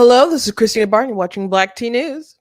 Hello, this is Christina Barney watching Black Tea News.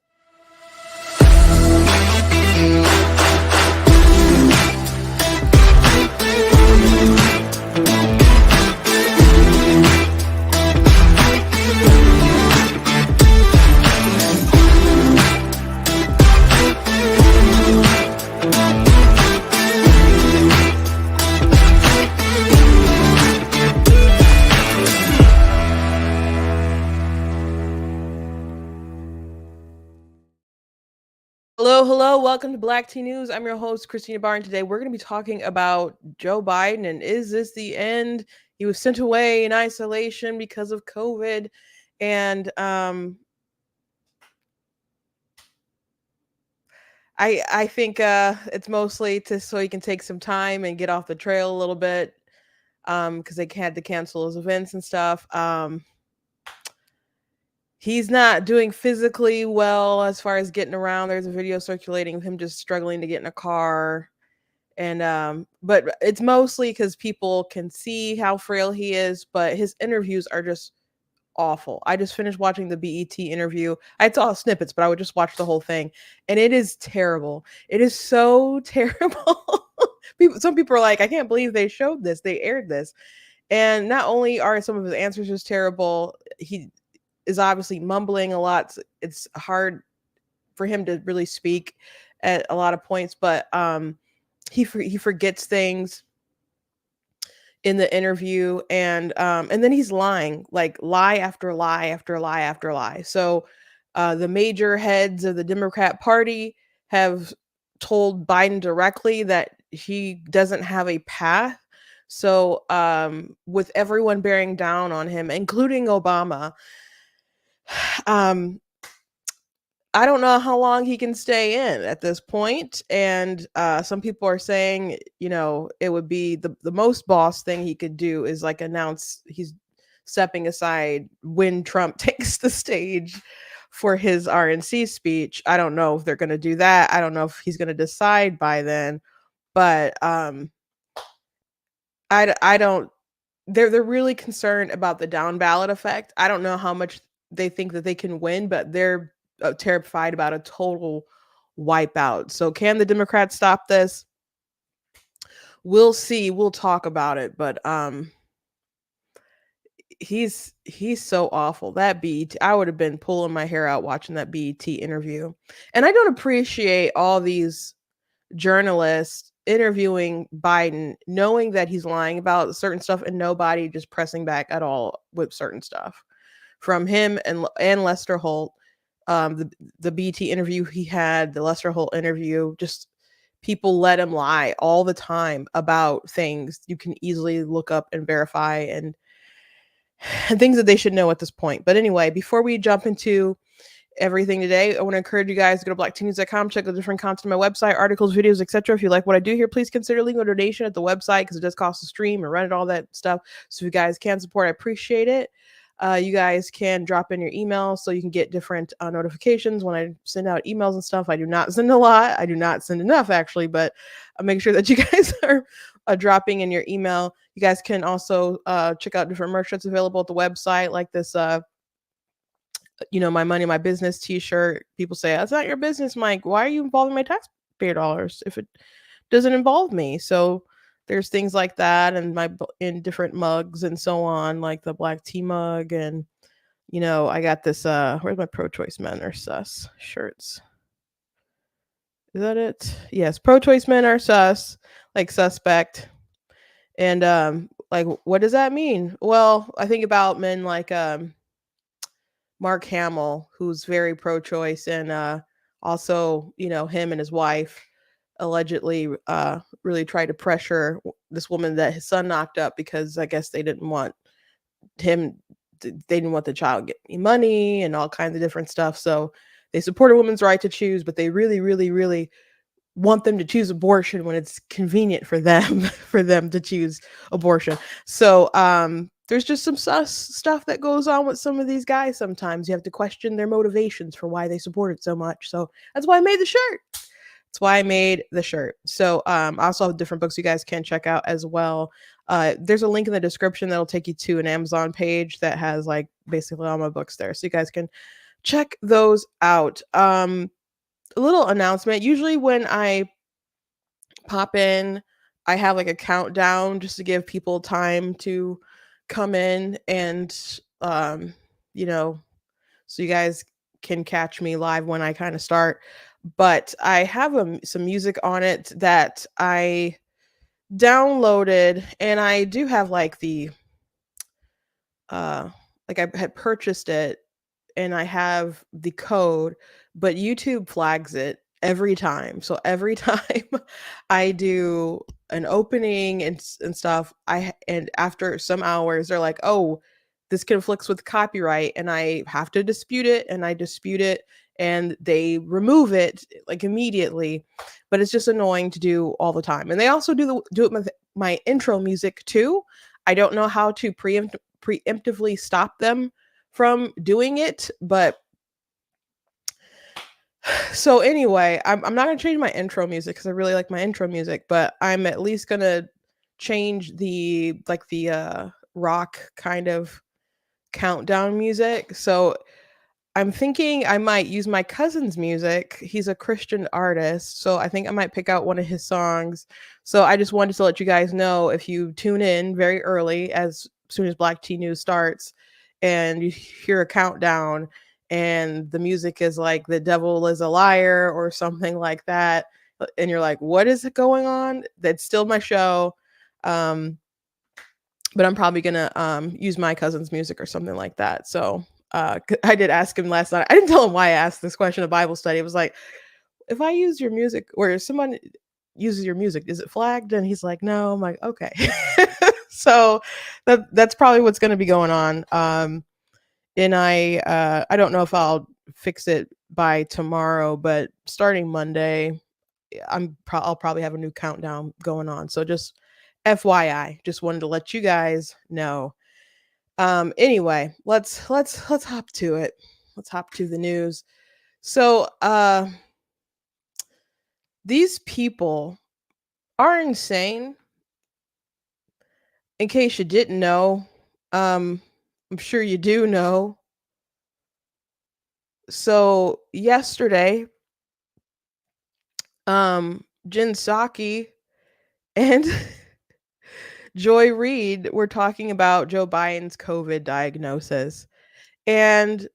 Hello, welcome to Black Tea News. I'm your host, Christina Barn. Today we're going to be talking about Joe Biden and is this the end? He was sent away in isolation because of COVID. And I think it's mostly so he can take some time and get off the trail a little bit because they had to cancel his events and stuff. He's not doing physically well as far as getting around. There's a video circulating of him just struggling to get in a car. And but it's mostly because people can see how frail he is, but his interviews are just awful. I just finished watching the BET interview. I saw snippets, but I would just watch the whole thing. And it is terrible. It is so terrible. Some people are like, I can't believe they showed this. They aired this. And not only are some of his answers just terrible, he is obviously mumbling a lot. It's hard for him to really speak at a lot of points, but he forgets things in the interview, and then he's lying, like lie after lie after lie after lie. So the major heads of the Democrat Party have told Biden directly that he doesn't have a path. So with everyone bearing down on him, including Obama, um I don't know how long he can stay in at this point. And some people are saying, it would be the most boss thing he could do is like announce he's stepping aside when Trump takes the stage for his RNC speech. I don't know if they're going to do that. I don't know if he's going to decide by then, but I don't. They're really concerned about the down ballot effect. I don't know how much they think that they can win, but they're terrified about a total wipeout. So can the Democrats stop this? We'll see. We'll talk about it, but he's so awful. That BET, I would have been pulling my hair out watching that BET interview. And I don't appreciate all these journalists interviewing Biden knowing that he's lying about certain stuff and nobody just pressing back at all with certain stuff. From him and Lester Holt, the BT interview he had, the Lester Holt interview, just people let him lie all the time about things you can easily look up and verify and things that they should know at this point. But anyway, before we jump into everything today, I want to encourage you guys to go to blacktnews.com, check out different content on my website, articles, videos, etc. If you like what I do here, please consider leaving a donation at the website because it does cost to stream and run it, all that stuff. So if you guys can support, I appreciate it. You guys can drop in your email so you can get different notifications when I send out emails and stuff. I do not send a lot. I do not send enough, actually, but I'll make sure that you guys are dropping in your email. You guys can also check out different merch that's available at the website, like this, My Money, My Business t-shirt. People say, that's not your business, Mike. Why are you involving my taxpayer dollars if it doesn't involve me? So there's things like that, and in different mugs and so on, like the black tea mug, and I got this. Where's my pro-choice men are sus shirts? Is that it? Yes, pro-choice men are sus, like suspect. And like, what does that mean? Well, I think about men like Mark Hamill, who's very pro-choice, and also him and his wife allegedly really tried to pressure this woman that his son knocked up because I guess they didn't want the child getting money and all kinds of different stuff. So they support a woman's right to choose, but they really, really, really want them to choose abortion when it's convenient for them to choose abortion. So there's just some sus stuff that goes on with some of these guys. Sometimes you have to question their motivations for why they support it so much. So that's why I made the shirt. That's why I made the shirt. So I also have different books you guys can check out as well. There's a link in the description that'll take you to an Amazon page that has like basically all my books there. So you guys can check those out. A little announcement. Usually when I pop in, I have like a countdown just to give people time to come in and um, you know, so you guys can catch me live when I kind of start. But I have some music on it that I downloaded, and I do have like uh like I had purchased it and I have the code, but YouTube flags it every time. So every time I do an opening and stuff, and after some hours they're like, "Oh, this conflicts with copyright," and I have to dispute it, and I dispute it, and they remove it like immediately. But it's just annoying to do all the time. And they also do it with my intro music too. I don't know how to preemptively stop them from doing it. But so anyway, I'm not gonna change my intro music because I really like my intro music, but I'm at least gonna change the rock kind of countdown music. So I'm thinking I might use my cousin's music. He's a Christian artist, so I think I might pick out one of his songs. So I just wanted to let you guys know, if you tune in very early, as soon as Black Tea News starts, and you hear a countdown and the music is like "The Devil is a Liar" or something like that, and you're like, "What is it going on?" That's still my show. Um, but I'm probably gonna use my cousin's music or something like that. So I did ask him last night. I didn't tell him why I asked this question at Bible study. It was like, if I use your music or if someone uses your music, is it flagged? And he's like, no. I'm like, okay. So that's probably what's going to be going on. And I don't know if I'll fix it by tomorrow, but starting Monday, I'll probably have a new countdown going on. So just FYI, just wanted to let you guys know. Anyway, let's hop to it. Let's hop to the news. So these people are insane. In case you didn't know, I'm sure you do know. So yesterday, Jin Saki and Joy Reid were talking about Joe Biden's COVID diagnosis. And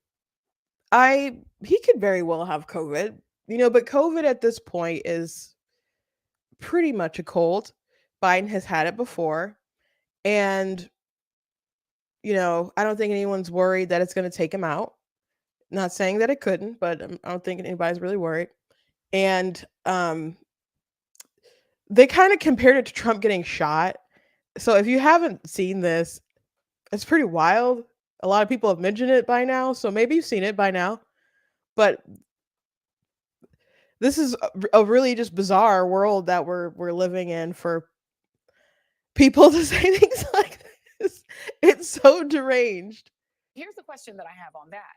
he could very well have COVID, but COVID at this point is pretty much a cold. Biden has had it before. And, I don't think anyone's worried that it's going to take him out. Not saying that it couldn't, but I don't think anybody's really worried. And they kind of compared it to Trump getting shot. So if you haven't seen this, it's pretty wild. A lot of people have mentioned it by now, so maybe you've seen it by now. But this is a really just bizarre world that we're living in for people to say things like this. It's so deranged. Here's the question that I have on that.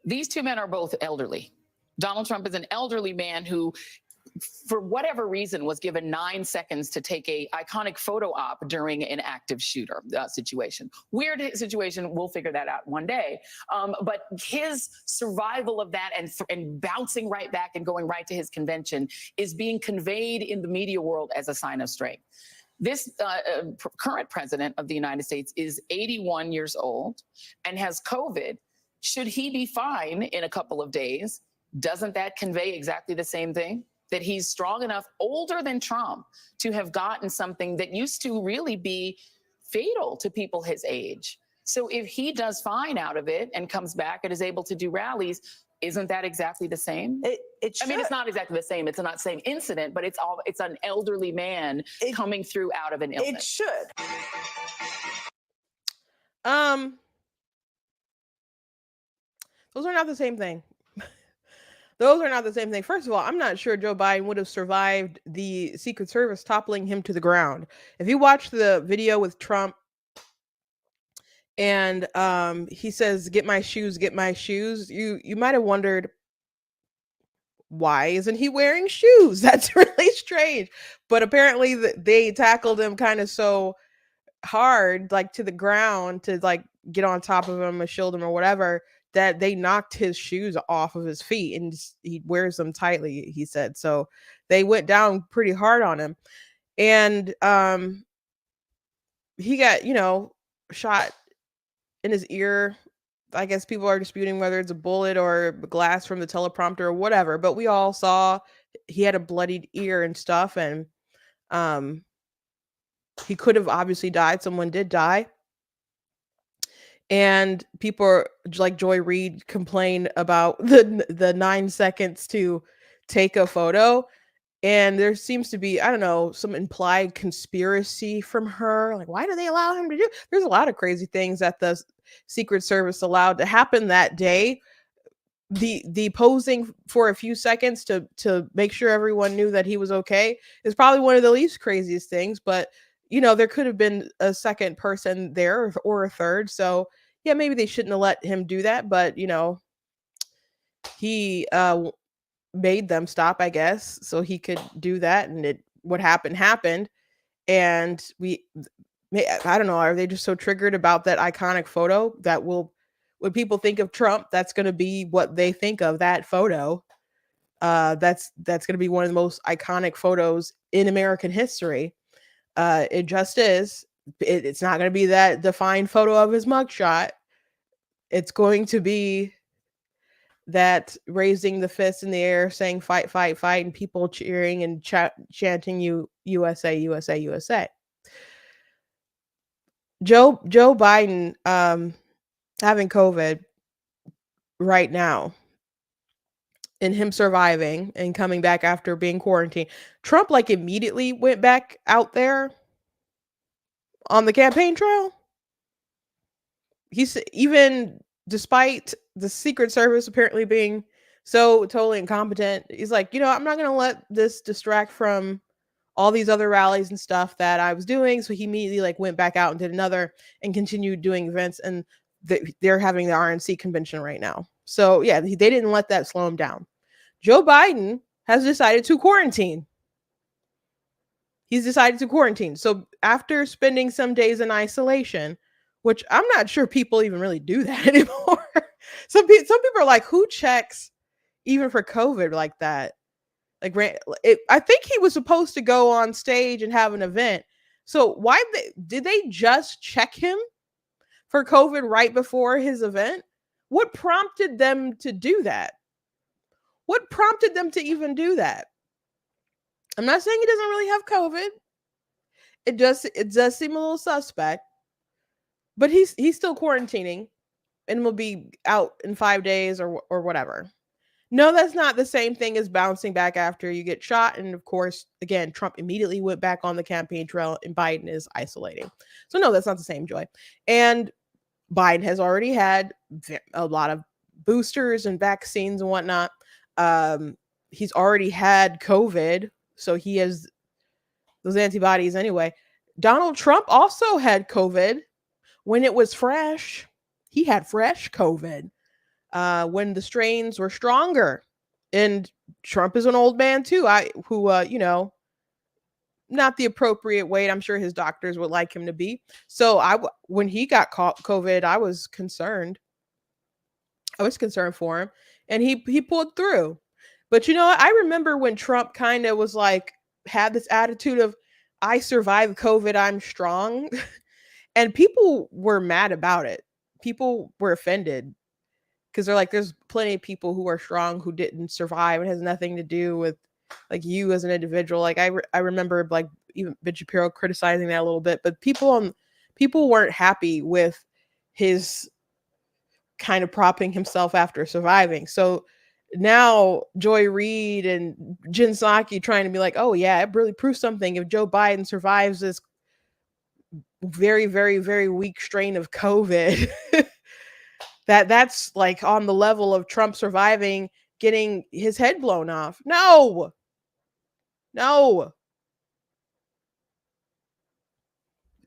These two men are both elderly. Donald Trump is an elderly man who, for whatever reason, was given 9 seconds to take a iconic photo op during an active shooter situation. Weird situation. We'll figure that out one day. But his survival of that and bouncing right back and going right to his convention is being conveyed in the media world as a sign of strength. This current president of the United States is 81 years old and has COVID. Should he be fine in a couple of days? Doesn't that convey exactly the same thing? That he's strong enough, older than Trump, to have gotten something that used to really be fatal to people his age. So if he does fine out of it and comes back and is able to do rallies, isn't that exactly the same? I mean, it's not exactly the same. It's not the same incident, but it's an elderly man coming through out of an illness. It should. Those are not the same thing. Those are not the same thing. First of all, I'm not sure Joe Biden would have survived the Secret Service toppling him to the ground. If you watch the video with Trump and he says, "Get my shoes, get my shoes," you might have wondered, why isn't he wearing shoes? That's really strange. But apparently they tackled him kind of so hard, like to the ground, to like get on top of him or shield him or whatever, that they knocked his shoes off of his feet, and he wears them tightly, he said. So they went down pretty hard on him. And he got, shot in his ear. I guess people are disputing whether it's a bullet or glass from the teleprompter or whatever, but we all saw he had a bloodied ear and stuff. And um he could have obviously died. Someone did die. And people like Joy Reid complain about the 9 seconds to take a photo. And there seems to be, I don't know, some implied conspiracy from her. Like, why do they allow him to do? There's a lot of crazy things that the Secret Service allowed to happen that day. The posing for a few seconds to make sure everyone knew that he was okay is probably one of the least craziest things. But there could have been a second person there, or a third. So yeah, maybe they shouldn't have let him do that. But he made them stop, I guess, so he could do that. And what happened. And I don't know, are they just so triggered about that iconic photo that when people think of Trump, that's going to be what they think of, that photo. That's going to be one of the most iconic photos in American history. It just is. It's not going to be that defined photo of his mugshot. It's going to be that raising the fist in the air, saying "fight, fight, fight," and people cheering and chanting USA, USA, USA." Joe Biden having COVID right now, and him surviving and coming back after being quarantined. Trump like immediately went back out there on the campaign trail. He's even, despite the Secret Service apparently being so totally incompetent, he's like, I'm not going to let this distract from all these other rallies and stuff that I was doing. So he immediately like went back out and did another and continued doing events. And they're having the RNC convention right now. So yeah, they didn't let that slow him down. Joe Biden has decided to quarantine. He's decided to quarantine. So after spending some days in isolation, which I'm not sure people even really do that anymore. Some people are like, who checks even for COVID like that? Like, I think he was supposed to go on stage and have an event. So why did they just check him for COVID right before his event? What prompted them to do that? What prompted them to even do that? I'm not saying he doesn't really have COVID. It does seem a little suspect, but he's still quarantining and will be out in 5 days or whatever. No, that's not the same thing as bouncing back after you get shot. And of course, again, Trump immediately went back on the campaign trail and Biden is isolating. So no, that's not the same, Joy. And Biden has already had a lot of boosters and vaccines and whatnot. He's already had COVID, so he has those antibodies anyway. Donald Trump also had COVID when it was fresh. He had fresh COVID when the strains were stronger. And Trump is an old man too. Not the appropriate weight. I'm sure his doctors would like him to be. So when he got COVID, I was concerned. I was concerned for him, and he pulled through. But I remember when Trump kind of was like had this attitude of, "I survived COVID, I'm strong," and people were mad about it. People were offended because they're like, "There's plenty of people who are strong who didn't survive. It has nothing to do with like you as an individual." Like I remember like even Ben Shapiro criticizing that a little bit, but people weren't happy with his kind of propping himself after surviving. So now Joy Reid and Jen Psaki trying to be like, "Oh yeah, it really proves something if Joe Biden survives this very, very, very weak strain of COVID." That's like on the level of Trump surviving getting his head blown off. No.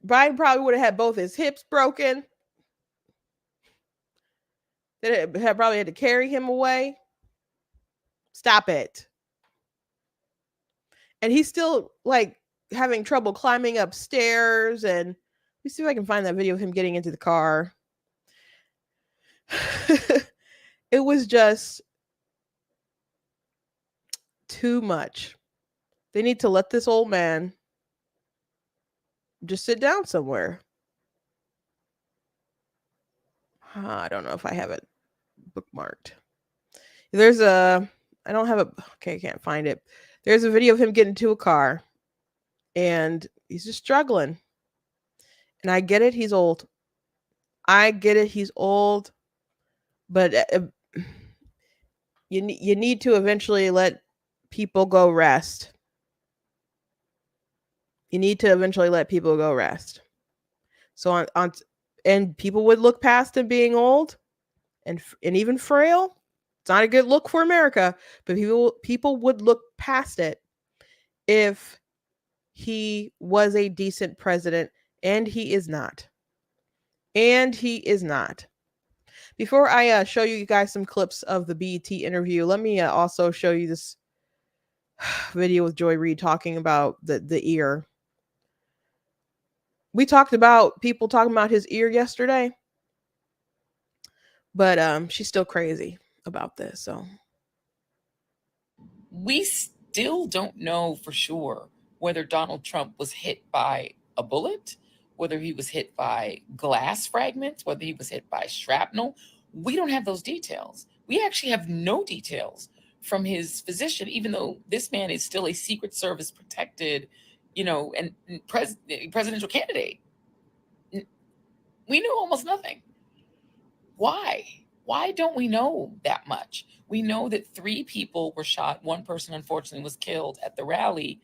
Biden probably would have had both his hips broken. They had probably had to carry him away. Stop it. And he's still like having trouble climbing upstairs. And let me see if I can find that video of him getting into the car. It was just too much. They need to let this old man just sit down somewhere. I don't know if I have it bookmarked. There's a, I don't have a, okay, I can't find it. There's a video of him getting into a car and he's just struggling. And I get it, he's old. I get it, he's old. But you need to eventually let people go rest. You need to eventually let people go rest. So on and people would look past him being old and even frail. It's not a good look for America, but people would look past it if he was a decent president, and he is not. And he is not. Before I show you guys some clips of the BET interview, let me also show you this video with Joy Reid talking about the ear. We talked about people talking about his ear yesterday, but she's still crazy about this. So we still don't know for sure whether Donald Trump was hit by a bullet, whether he was hit by glass fragments, whether he was hit by shrapnel. We don't have those details. We actually have no details from his physician, even though this man is still a Secret Service protected, and presidential candidate. We know almost nothing. Why? Why don't we know that much? We know that 3 people were shot. One person, unfortunately, was killed at the rally.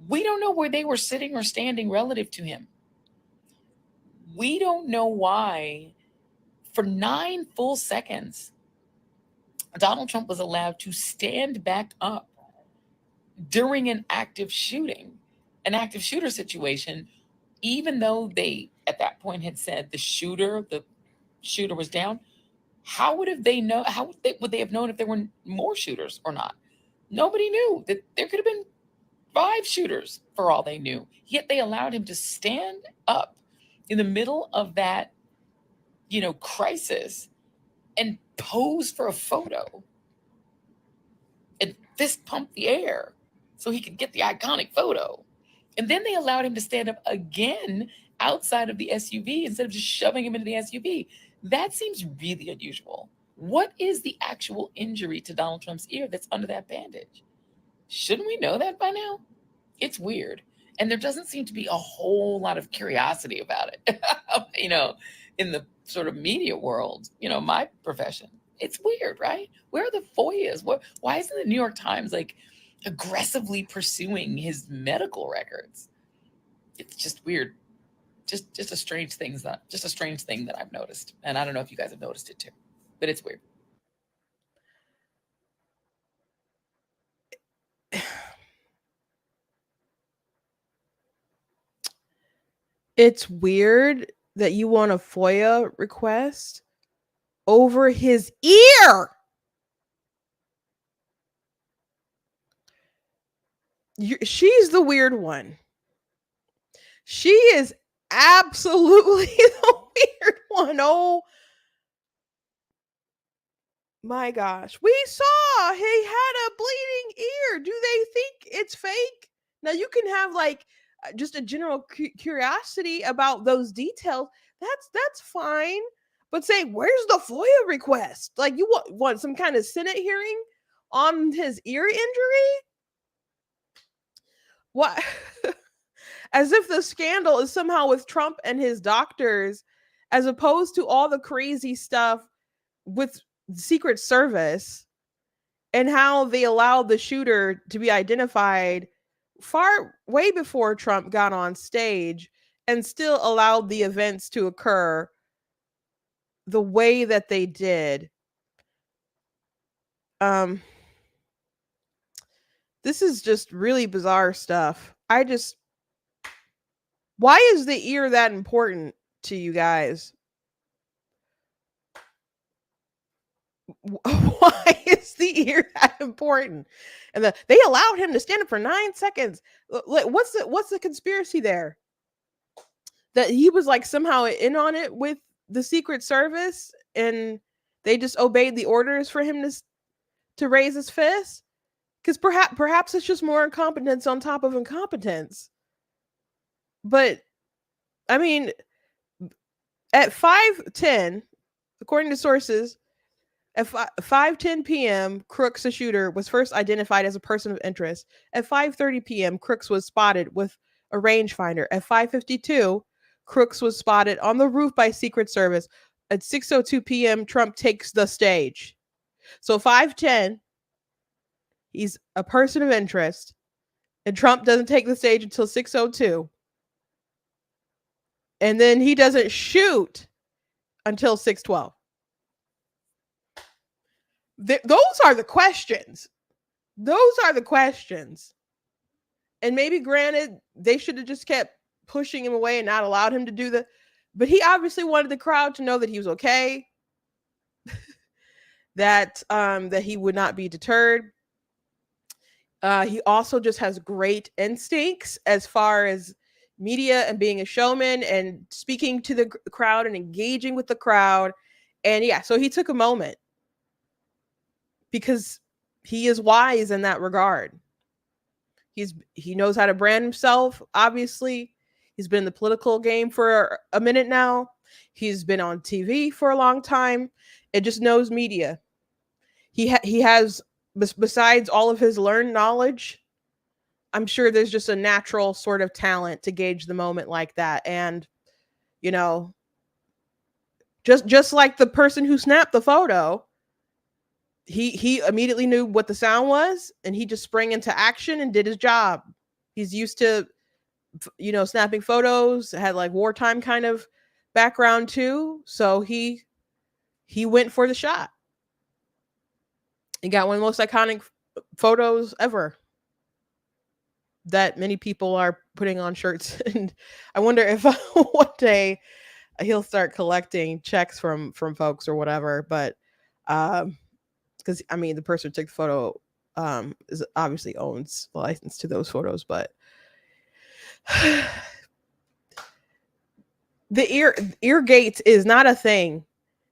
We don't know where they were sitting or standing relative to him. We don't know why, for 9 full seconds, Donald Trump was allowed to stand back up during an active shooter situation, even though they, at that point, had said the shooter was down. How would they have known if there were more shooters or not? Nobody knew that there could have been 5 shooters for all they knew. Yet they allowed him to stand up in the middle of that, crisis and pose for a photo and fist pump the air so he could get the iconic photo. And then they allowed him to stand up again outside of the SUV instead of just shoving him into the SUV. That seems really unusual. What is the actual injury to Donald Trump's ear that's under that bandage? Shouldn't we know that by now? It's weird. And there doesn't seem to be a whole lot of curiosity about it, in the sort of media world, my profession. It's weird, right? Where are the FOIAs? Why isn't the New York Times aggressively pursuing his medical records? It's just weird. Just a strange thing that I've noticed. And I don't know if you guys have noticed it too, but it's weird. it's weird that you want a FOIA request over his ear. She's the weird one. She is absolutely the weird one. Oh my gosh. We saw he had a bleeding ear. Do they think it's fake? Now you can have just a general curiosity about those details. That's fine. But say, where's the FOIA request? Like, you want some kind of Senate hearing on his ear injury? What? As if the scandal is somehow with Trump and his doctors, as opposed to all the crazy stuff with Secret Service and how they allowed the shooter to be identified way before Trump got on stage and still allowed the events to occur the way that they did. This is just really bizarre stuff. Why is the ear that important to you guys? Why is the ear that important? And they allowed him to stand up for 9 seconds. What's the conspiracy there? That he was like somehow in on it with the Secret Service, and they just obeyed the orders for him to raise his fist. Because perhaps it's just more incompetence on top of incompetence. But I mean, at 5:10, according to sources, at 5:10 p.m., Crooks, the shooter, was first identified as a person of interest. At 5:30 p.m., Crooks was spotted with a rangefinder. At 5:52, Crooks was spotted on the roof by Secret Service. At 6:02 p.m., Trump takes the stage. So 5:10, he's a person of interest, and Trump doesn't take the stage until 6:02. And then he doesn't shoot until 6:12. Those are the questions. Those are the questions. And maybe granted, they should have just kept pushing him away and not allowed him to do but he obviously wanted the crowd to know that he was okay, that he would not be deterred. He also just has great instincts as far as media and being a showman and speaking to the crowd and engaging with the crowd. And yeah, so he took a moment because he is wise in that regard. He knows how to brand himself, obviously. He's been in the political game for a minute now. He's been on TV for a long time. It just knows media. He has, besides all of his learned knowledge, I'm sure there's just a natural sort of talent to gauge the moment like that. And, you know, just like the person who snapped the photo, he immediately knew what the sound was, and he just sprang into action and did his job. He's used to, snapping photos, had like wartime kind of background too. So he went for the shot. He got one of the most iconic photos ever that many people are putting on shirts. And I wonder if one day he'll start collecting checks from folks or whatever. But because I mean, the person who took the photo is obviously owns the license to those photos, but the Eargate is not a thing.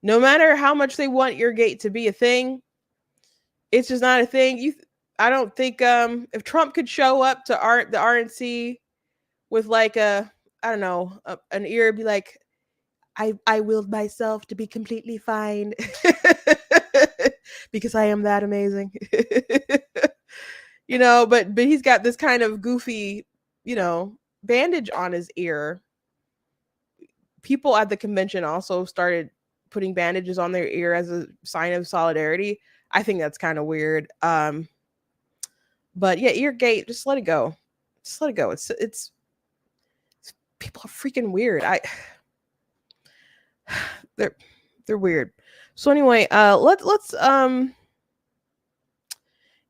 No matter how much they want Eargate to be a thing, it's just not a thing. I don't think if Trump could show up to the RNC with like an ear, be like, I willed myself to be completely fine because I am that amazing. But he's got this kind of goofy, bandage on his ear. People at the convention also started putting bandages on their ear as a sign of solidarity. I think that's kind of weird. But yeah, Eargate, just let it go. Just let it go. It's people are freaking weird. They're weird. So anyway, let's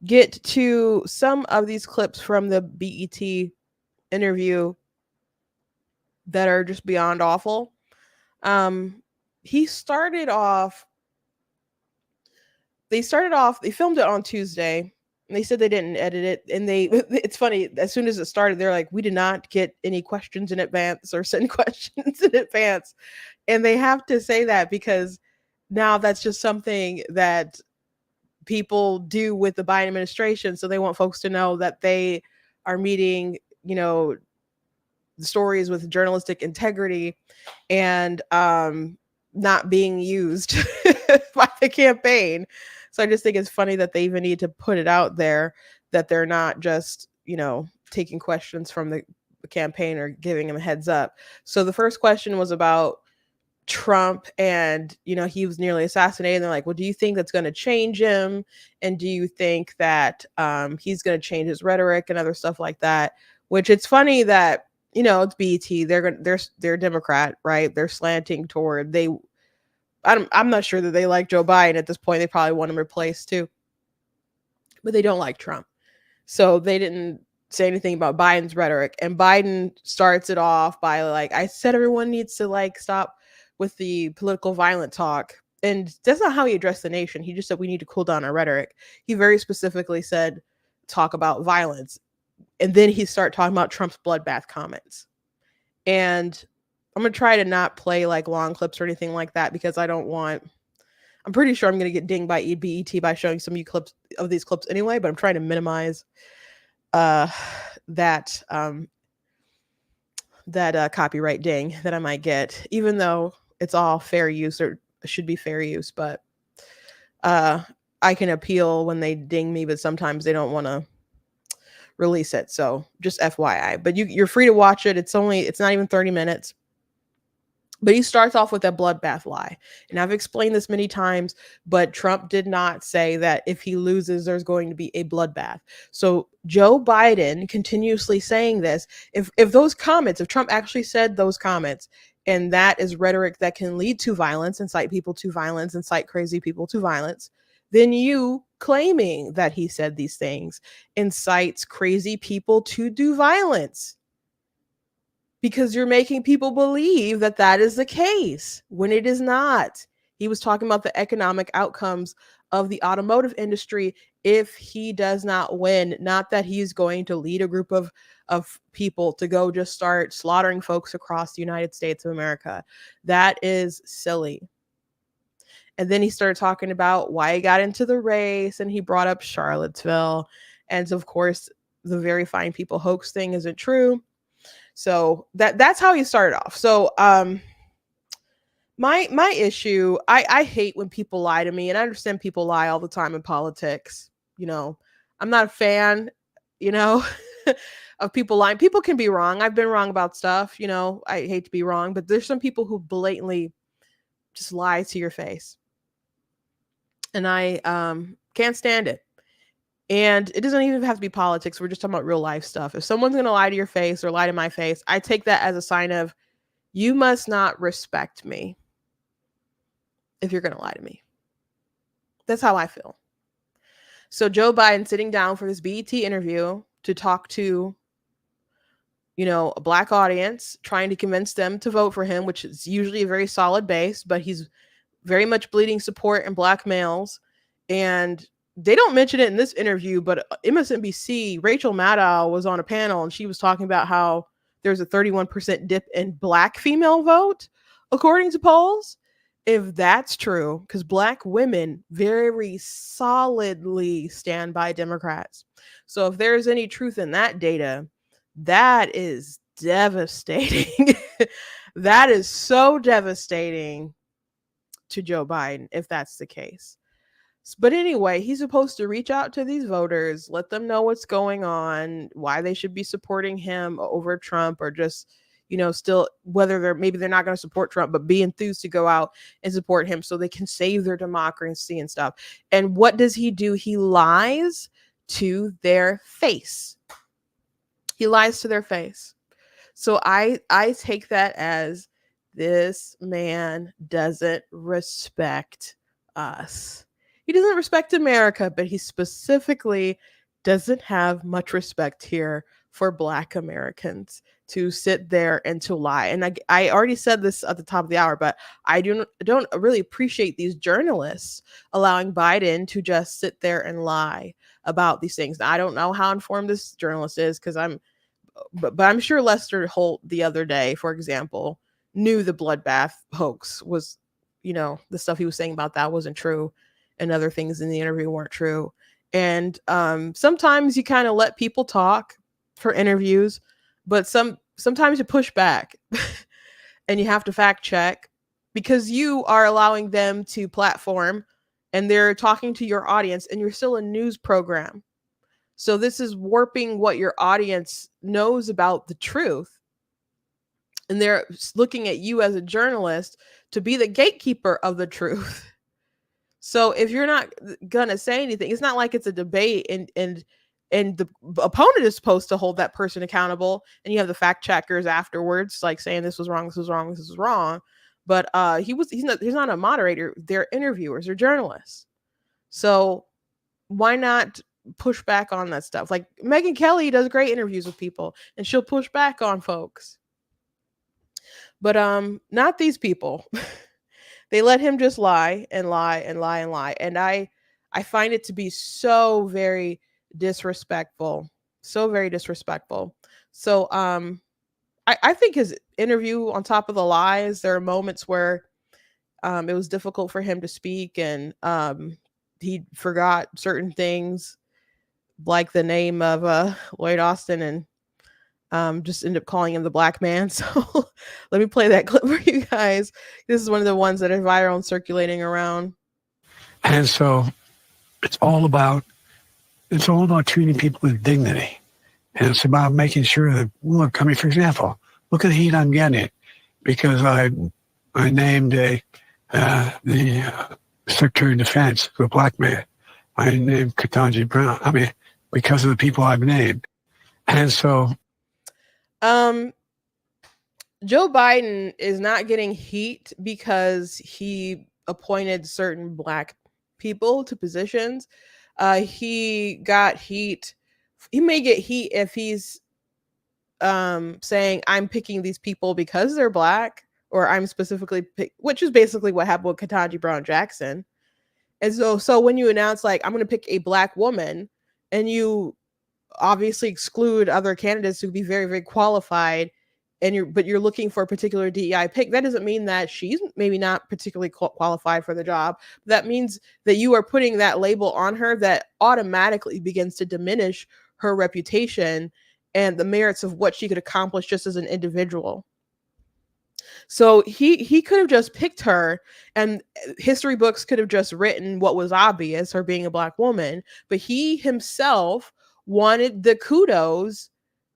get to some of these clips from the BET interview that are just beyond awful. They started off, they filmed it on Tuesday, and they said they didn't edit it. And it's funny, as soon as it started, they're like, we did not get any questions in advance or send questions in advance. And they have to say that because now that's just something that people do with the Biden administration. So they want folks to know that they are meeting, the stories with journalistic integrity and not being used by the campaign. So I just think it's funny that they even need to put it out there that they're not just, taking questions from the campaign or giving them a heads up. So the first question was about Trump, and he was nearly assassinated, and they're like, well, do you think that's going to change him, and do you think that he's going to change his rhetoric and other stuff like that? Which it's funny that it's BET, they're Democrat, right? They're slanting toward I'm not sure that they like Joe Biden at this point. They probably want him replaced too, but they don't like Trump, so they didn't say anything about Biden's rhetoric. And Biden starts it off by like, I said everyone needs to like stop with the political violent talk. and that's not how he addressed the nation. He just said we need to cool down our rhetoric. He very specifically said talk about violence, and then he started talking about Trump's bloodbath comments. And I'm gonna try to not play like long clips or anything like that because I don't want. I'm pretty sure I'm gonna get dinged by BET by showing some of you clips of these clips anyway. But I'm trying to minimize uh, that copyright ding that I might get, even though it's all fair use or should be fair use. But uh, I can appeal when they ding me, but sometimes they don't want to release it. So just FYI. But you're free to watch it. It's not even 30 minutes. But he starts off with a bloodbath lie. And I've explained this many times, but Trump did not say that if he loses, there's going to be a bloodbath. So Joe Biden continuously saying this, if those comments, if Trump actually said those comments, and that is rhetoric that can lead to violence, incite people to violence, incite crazy people to violence, then you claiming that he said these things incites crazy people to do violence, because you're making people believe that that is the case when it is not. He was talking about the economic outcomes of the automotive industry if he does not win, not that he's going to lead a group of people to go just start slaughtering folks across the United States of America. That is silly. And then he started talking about why he got into the race, and he brought up Charlottesville. And of course, the very fine people hoax thing isn't true. So that's how he started off. So my issue, I hate when people lie to me, and I understand people lie all the time in politics. I'm not a fan, you know, of people lying. People can be wrong. I've been wrong about stuff, I hate to be wrong, but there's some people who blatantly just lie to your face. And I can't stand it. And it doesn't even have to be politics. We're just talking about real life stuff. If someone's going to lie to your face or lie to my face, I take that as a sign of you must not respect me if you're going to lie to me. That's how I feel. So Joe Biden sitting down for this BET interview to talk to, a black audience, trying to convince them to vote for him, which is usually a very solid base, but he's very much bleeding support in black males. And they don't mention it in this interview, but MSNBC, Rachel Maddow was on a panel and she was talking about how there's a 31% dip in black female vote, according to polls. If that's true, because black women very solidly stand by Democrats. So if there's any truth in that data, that is devastating. That is so devastating to Joe Biden if that's the case. But anyway, he's supposed to reach out to these voters, let them know what's going on, why they should be supporting him over Trump, or just, still whether they're not going to support Trump, but be enthused to go out and support him so they can save their democracy and stuff. And what does he do? He lies to their face. He lies to their face. So I take that as this man doesn't respect us. He doesn't respect America, but he specifically doesn't have much respect here for black Americans to sit there and to lie. And I already said this at the top of the hour, but I don't really appreciate these journalists allowing Biden to just sit there and lie about these things. Now, I don't know how informed this journalist is, because but I'm sure Lester Holt the other day, for example, knew the bloodbath hoax was, the stuff he was saying about that wasn't true, and other things in the interview weren't true. And sometimes you kind of let people talk for interviews, but sometimes you push back and you have to fact check, because you are allowing them to platform and they're talking to your audience, and you're still a news program. So this is warping what your audience knows about the truth. And they're looking at you as a journalist to be the gatekeeper of the truth. So if you're not going to say anything, it's not like it's a debate and the opponent is supposed to hold that person accountable, and you have the fact checkers afterwards, like saying this was wrong, this was wrong, this was wrong. But he's not a moderator. They're interviewers, they're journalists. So why not push back on that stuff? Like Megyn Kelly does great interviews with people, and she'll push back on folks. But not these people. They let him just lie and lie and lie and lie. And I find it to be so very disrespectful. So very disrespectful. So I think his interview, on top of the lies, there are moments where it was difficult for him to speak, and he forgot certain things like the name of Lloyd Austin, and just ended up calling him the black man. So let me play that clip for you guys. This is one of the ones that are viral and circulating around. And so it's all about treating people with dignity. And it's about making sure that, look, I mean, for example, look at the heat I'm getting because I named the Secretary of Defense a black man. I named Ketanji Brown. I mean, because of the people I've named. And so Joe Biden is not getting heat because he appointed certain black people to positions. He got heat. He may get heat if he's saying I'm picking these people because they're black, or I'm specifically which is basically what happened with Ketanji Brown Jackson. And so when you announce like I'm going to pick a black woman, and you obviously exclude other candidates who would be very, very qualified, and you're looking for a particular DEI pick, that doesn't mean that she's maybe not particularly qualified for the job. That means that you are putting that label on her that automatically begins to diminish her reputation and the merits of what she could accomplish just as an individual. So he could have just picked her, and history books could have just written what was obvious, her being a black woman, but he himself wanted the kudos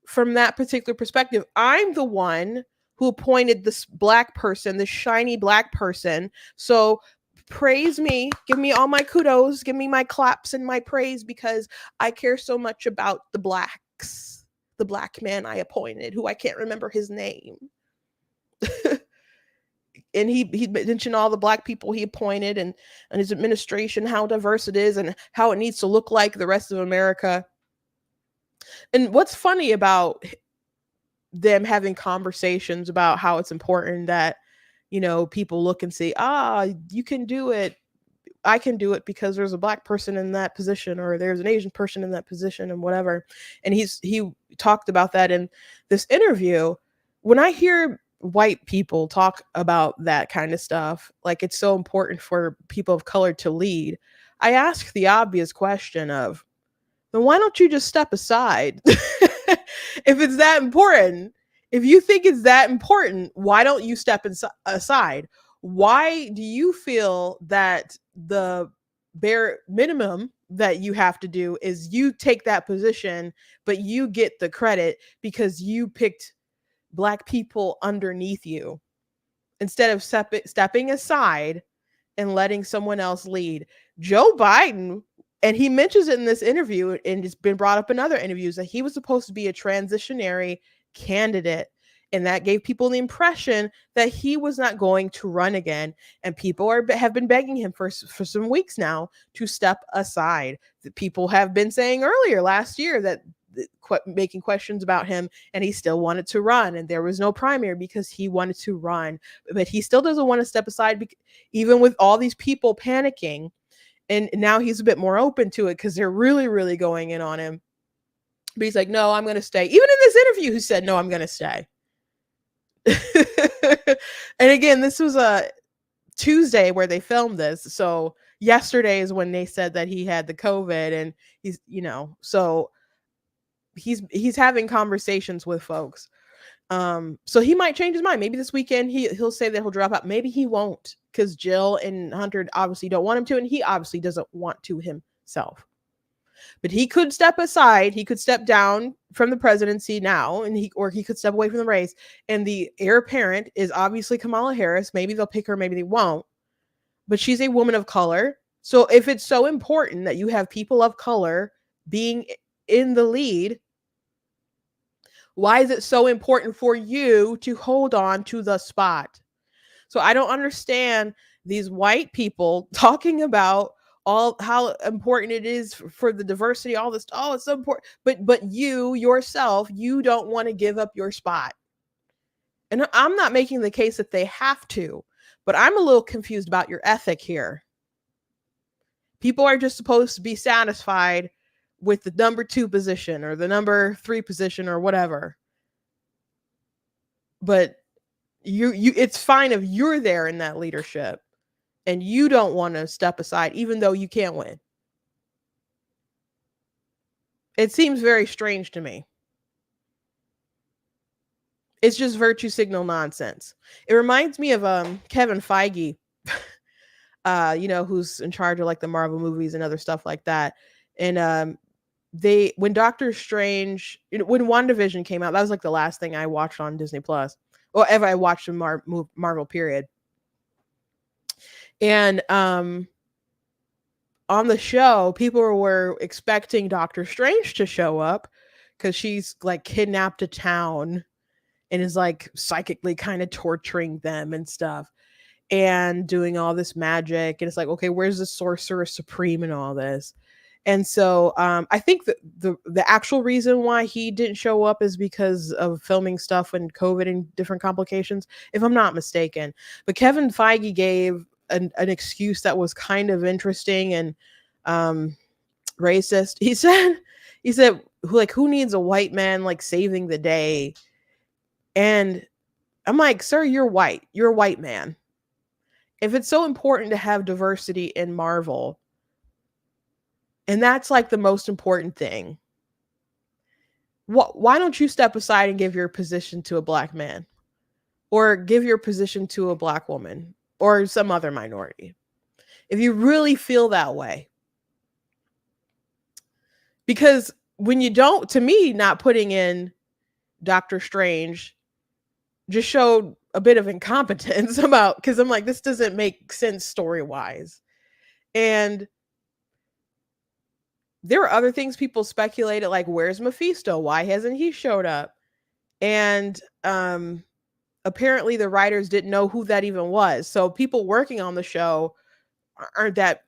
from that particular perspective. I'm the one who appointed this black person, this shiny black person. So praise me, give me all my kudos, give me my claps and my praise, because I care so much about the blacks, the black man I appointed, who I can't remember his name. And he mentioned all the black people he appointed, and his administration, how diverse it is and how it needs to look like the rest of America. And what's funny about them having conversations about how it's important that, people look and say, you can do it. I can do it because there's a black person in that position, or there's an Asian person in that position, and whatever. And he talked about that in this interview. When I hear white people talk about that kind of stuff, like it's so important for people of color to lead, I ask the obvious question of, then why don't you just step aside? If it's that important, if you think it's that important, why don't you step aside? Why do you feel that the bare minimum that you have to do is you take that position, but you get the credit because you picked black people underneath you, instead of stepping aside and letting someone else lead? Joe Biden, and he mentions it in this interview, and it's been brought up in other interviews, that he was supposed to be a transitionary candidate. And that gave people the impression that he was not going to run again. And people have been begging him for some weeks now to step aside. The people have been saying earlier last year that making questions about him, and he still wanted to run, and there was no primary because he wanted to run, but he still doesn't want to step aside, even with all these people panicking. And now he's a bit more open to it because they're really, really going in on him. But he's like, no, I'm going to stay. Even in this interview, he said, no, I'm going to stay. And again, this was a Tuesday where they filmed this. So yesterday is when they said that he had the COVID, and he's, so he's having conversations with folks. So he might change his mind. Maybe this weekend he'll say that he'll drop out. Maybe he won't, because Jill and Hunter obviously don't want him to, and he obviously doesn't want to himself. But he could step aside. He could step down from the presidency now, and he could step away from the race. And the heir apparent is obviously Kamala Harris. Maybe they'll pick her, maybe they won't. But she's a woman of color. So if it's so important that you have people of color being in the lead, why is it so important for you to hold on to the spot? So I don't understand these white people talking about all how important it is for the diversity, all this. Oh, it's so important. But you yourself, you don't want to give up your spot. And I'm not making the case that they have to, But I'm a little confused about your ethic here. People are just supposed to be satisfied with the number 2 position or the number 3 position or whatever. But you it's fine if you're there in that leadership and you don't want to step aside even though you can't win. It seems very strange to me. It's just virtue signal nonsense. It reminds me of Kevin Feige, who's in charge of like the Marvel movies and other stuff like that. And when Doctor Strange, when WandaVision came out, that was like the last thing I watched on Disney Plus, or ever I watched in Marvel period. And on the show, people were expecting Doctor Strange to show up because she's like kidnapped a town and is like psychically kind of torturing them and stuff and doing all this magic. And it's like, okay, where's the Sorcerer Supreme and all this? And so I think that the actual reason why he didn't show up is because of filming stuff and COVID and different complications, if I'm not mistaken. But Kevin Feige gave an excuse that was kind of interesting and racist. He said, like, who needs a white man like saving the day? And I'm like, sir, you're white. You're a white man. If it's so important to have diversity in Marvel, and that's like the most important thing, why don't you step aside and give your position to a black man? Or give your position to a black woman or some other minority? If you really feel that way. Because when you don't, to me, not putting in Doctor Strange just showed a bit of incompetence about, because I'm like, this doesn't make sense story-wise. And there were other things people speculated, like, where's Mephisto? Why hasn't he showed up? And apparently the writers didn't know who that even was. So people working on the show aren't that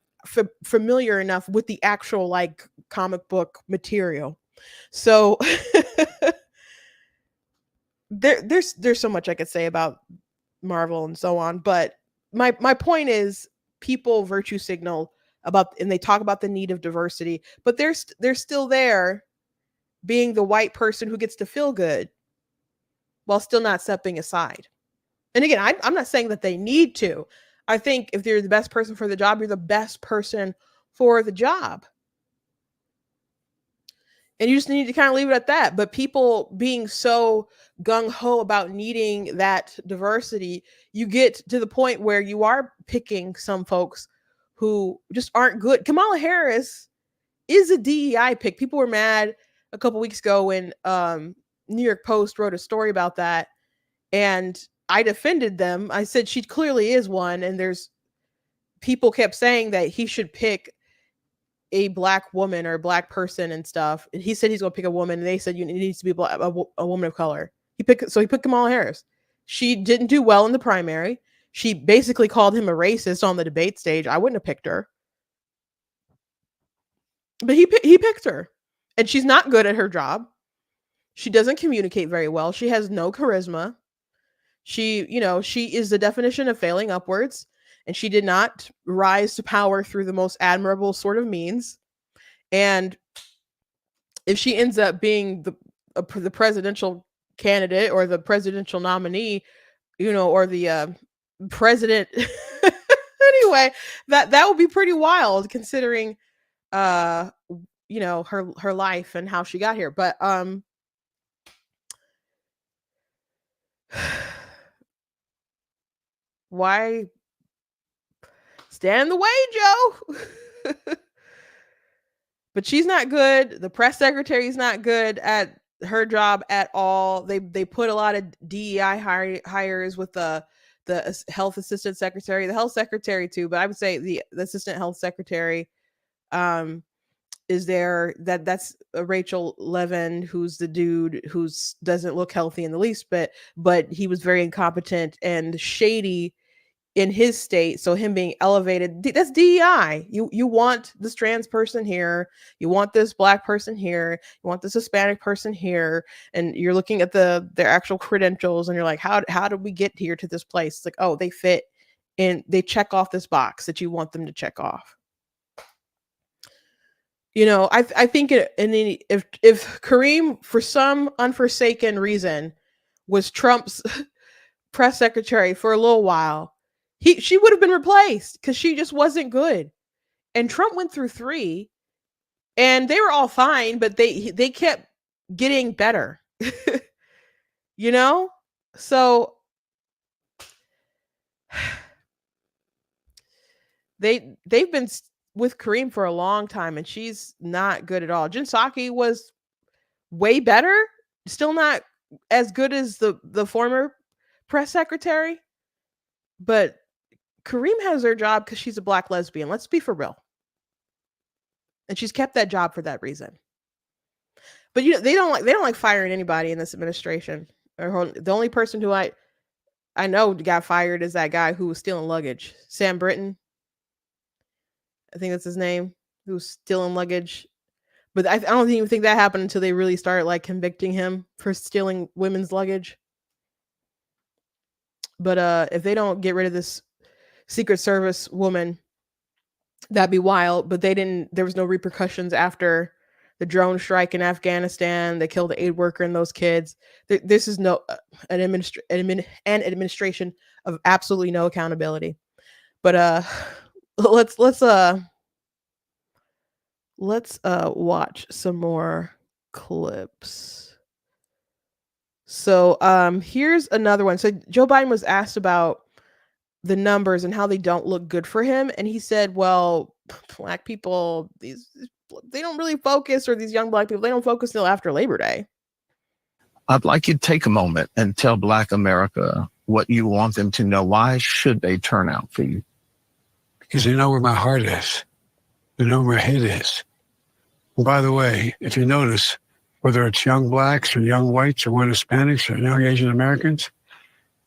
familiar enough with the actual like comic book material. So there's so much I could say about Marvel and so on, but my point is, people virtue signal about, and they talk about the need of diversity, but they're still there being the white person who gets to feel good while still not stepping aside. And again, I'm not saying that they need to. I think if you're the best person for the job, you're the best person for the job. And you just need to kind of leave it at that. But people being so gung-ho about needing that diversity, you get to the point where you are picking some folks who just aren't good. Kamala Harris is a DEI pick. People were mad a couple weeks ago when New York Post wrote a story about that. And I defended them. I said she clearly is one. And there's people kept saying that he should pick a black woman or a black person and stuff. And he said he's going to pick a woman. And they said it needs to be a woman of color. He picked Kamala Harris. She didn't do well in the primary. She basically called him a racist on the debate stage. I wouldn't have picked her. But he picked her. And she's not good at her job. She doesn't communicate very well. She has no charisma. She is the definition of failing upwards, and she did not rise to power through the most admirable sort of means. And if she ends up being the presidential candidate or the presidential nominee, or the president, anyway, that would be pretty wild considering, her life and how she got here. But why stand in the way, Joe? But she's not good. The press secretary is not good at her job at all. They put a lot of DEI hires with the health assistant secretary, the health secretary too, but I would say the assistant health secretary is there. That's Rachel Levin, who's the dude who doesn't look healthy in the least bit, but he was very incompetent and shady in his state. So him being elevated, that's DEI. You want this trans person here, you want this black person here, you want this Hispanic person here, and you're looking at their actual credentials and you're like, how did we get here to this place? It's like, oh, they fit and they check off this box that you want them to check off. You know, I think if Kareem, for some unforsaken reason, was Trump's press secretary for a little while, she would have been replaced because she just wasn't good. And Trump went through 3, and they were all fine, but they kept getting better. You know? So they've been with Kareem for a long time, and she's not good at all. Jen Psaki was way better, still not as good as the former press secretary, but Kareem has her job because she's a black lesbian. Let's be for real. And she's kept that job for that reason. But they don't like firing anybody in this administration. The only person who I know got fired is that guy who was stealing luggage, Sam Britton. I think that's his name, who was stealing luggage. But I don't even think that happened until they really started like convicting him for stealing women's luggage. But if they don't get rid of this Secret Service woman, that'd be wild. But there was no repercussions after the drone strike in Afghanistan. They killed the aid worker and those kids. This is an administration of absolutely no accountability. But let's watch some more clips. So here's another one. So Joe Biden was asked about the numbers and how they don't look good for him, and he said, well, black people, they don't really focus, or these young black people, they don't focus till after Labor Day. I'd like you to take a moment and tell Black America what you want them to know. Why should they turn out for you? Because they know where my heart is. They know where my head is. And by the way, if you notice, whether it's young blacks or young whites or young Hispanics or young Asian Americans,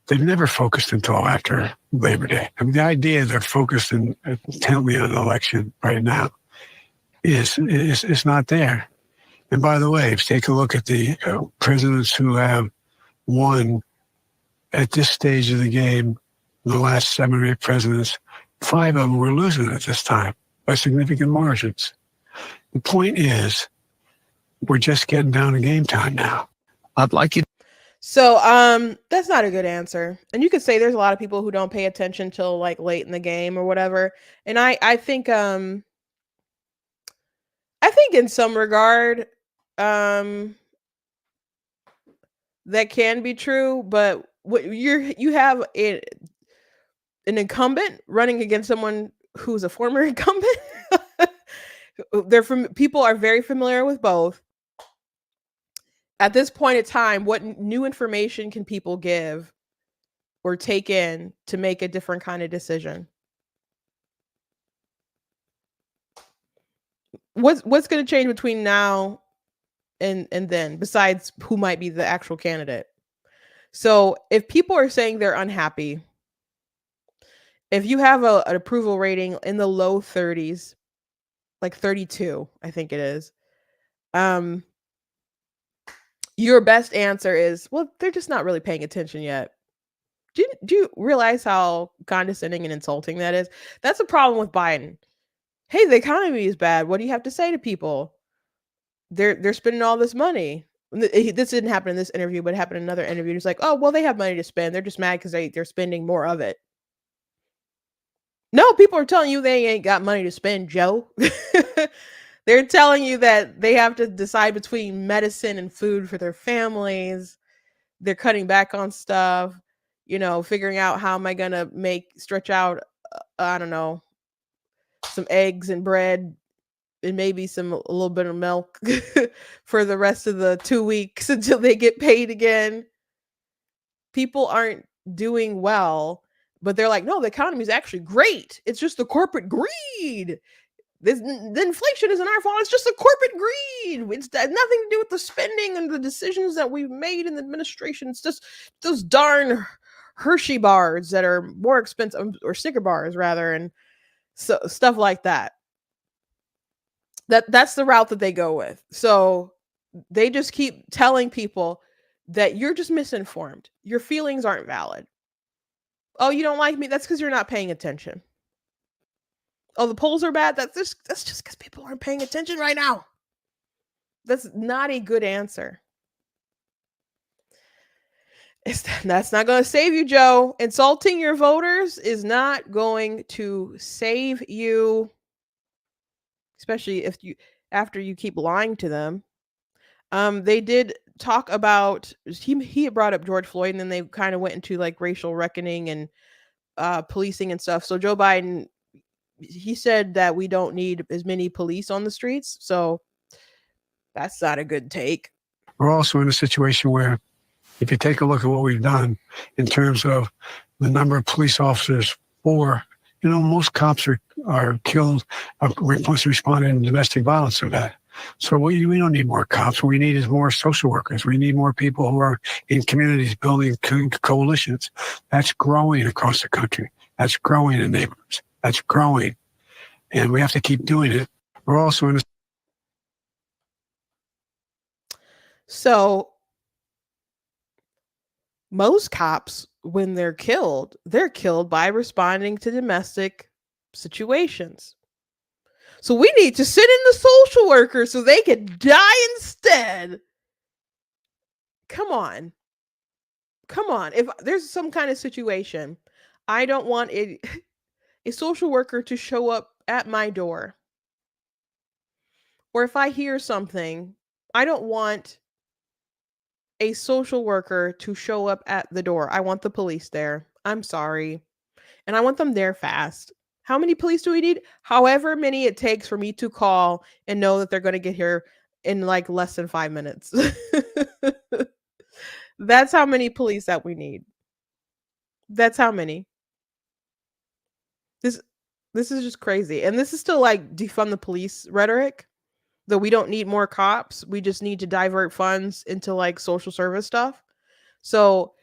they've never focused until after Labor Day. I mean, the idea they're focused intently on an election right now is not there. And by the way, if you take a look at the presidents who have won at this stage of the game, the last 7 or 8 presidents, 5 of them were losing at this time by significant margins. The point is, we're just getting down to game time now. I'd like you. So that's not a good answer. And you could say there's a lot of people who don't pay attention till like late in the game or whatever. And I think in some regard that can be true, but you have an incumbent running against someone who's a former incumbent. People are very familiar with both. At this point in time, what new information can people give or take in to make a different kind of decision? What's going to change between now and then, besides who might be the actual candidate? So if people are saying they're unhappy, if you have an approval rating in the low 30s, like 32, I think it is, your best answer is, well, they're just not really paying attention yet. Do you realize how condescending and insulting that is? That's a problem with Biden. Hey, the economy is bad. What do you have to say to people? They're spending all this money. This didn't happen in this interview, but it happened in another interview. It's like, oh, well, they have money to spend. They're just mad because they're spending more of it. No, people are telling you they ain't got money to spend, Joe. They're telling you that they have to decide between medicine and food for their families. They're cutting back on stuff, figuring out how am I going to stretch out, I don't know, some eggs and bread and maybe a little bit of milk for the rest of the 2 weeks until they get paid again. People aren't doing well, but they're like, no, the economy is actually great. It's just the corporate greed. The inflation isn't our fault. It's just the corporate greed. It's nothing to do with the spending and the decisions that we've made in the administration. It's just those darn Hershey bars that are more expensive, or Snicker bars rather, and so stuff like that. That's the route that they go with. So they just keep telling people that you're just misinformed. Your feelings aren't valid. Oh, you don't like me? That's because you're not paying attention. Oh, the polls are bad? That's just because people aren't paying attention right now. That's not a good answer. That's not going to save you, Joe. Insulting your voters is not going to save you, especially if you after you keep lying to them. They did talk about he had brought up George Floyd, and then they kind of went into like racial reckoning and policing and stuff. So Joe Biden, he said that we don't need as many police on the streets. So that's not a good take. We're also in a situation where, if you take a look at what we've done in terms of the number of police officers for, most cops are killed, once responded in domestic violence of that. So we don't need more cops. What we need is more social workers. We need more people who are in communities building coalitions. That's growing across the country. That's growing in neighborhoods. That's growing. And we have to keep doing it. We're also in a So most cops, when they're killed by responding to domestic situations. So we need to send in the social workers so they can die instead. Come on. Come on. If there's some kind of situation, I don't want a social worker to show up at my door. Or if I hear something, I don't want a social worker to show up at the door. I want the police there. I'm sorry. And I want them there fast. How many police do we need? However many it takes for me to call and know that they're going to get here in like less than 5 minutes. That's how many police that we need. That's how many. This this is just crazy. And this is still like defund the police rhetoric. That we don't need more cops. We just need to divert funds into like social service stuff. So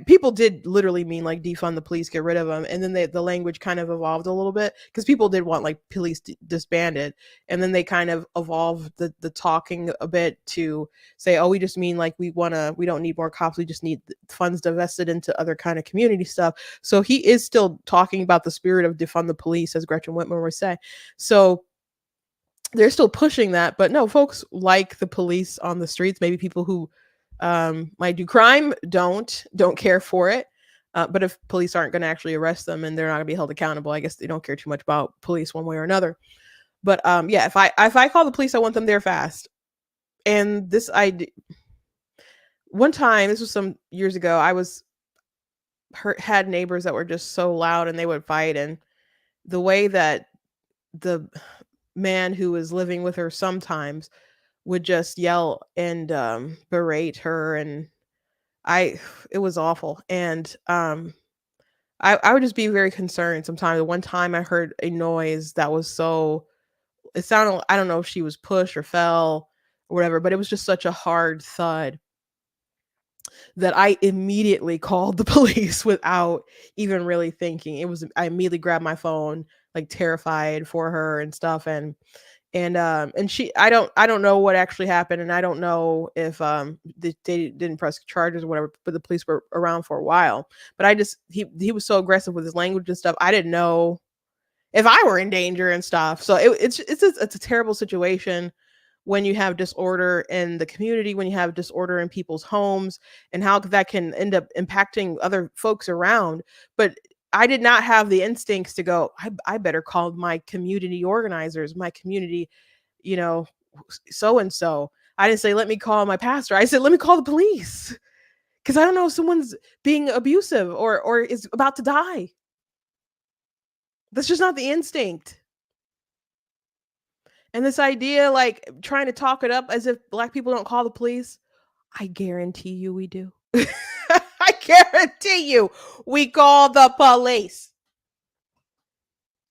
people did literally mean like defund the police, get rid of them, and then the language kind of evolved a little bit because people did want like police disbanded, and then they kind of evolved the talking a bit to say, oh, we just mean like we don't need more cops, we just need funds divested into other kind of community stuff. So he is still talking about the spirit of defund the police, as Gretchen Whitmer would say. So they're still pushing that, but no, folks like the police on the streets. Maybe people who might do crime don't care for it. But if police aren't going to actually arrest them and they're not going to be held accountable, I guess they don't care too much about police one way or another. But yeah, if I call the police, I want them there fast. And this one time, this was some years ago, I had neighbors that were just so loud and they would fight, and the way that the man who was living with her sometimes would just yell and berate her, and it was awful. And I would just be very concerned sometimes. One time I heard a noise that was it sounded, I don't know if she was pushed or fell or whatever, but it was just such a hard thud that I immediately called the police without even really thinking. I immediately grabbed my phone, like terrified for her and stuff. And she, I don't know what actually happened, and I don't know if they didn't press charges or whatever, but the police were around for a while. But he was so aggressive with his language and stuff. I didn't know if I were in danger and stuff. So it's a terrible situation when you have disorder in the community, when you have disorder in people's homes, and how that can end up impacting other folks around. But I did not have the instincts to go, I better call my community organizers, my community, so and so. I didn't say, let me call my pastor. I said, let me call the police. Because I don't know if someone's being abusive or is about to die. That's just not the instinct. And this idea, like trying to talk it up as if Black people don't call the police, I guarantee you we do. I guarantee you we call the police.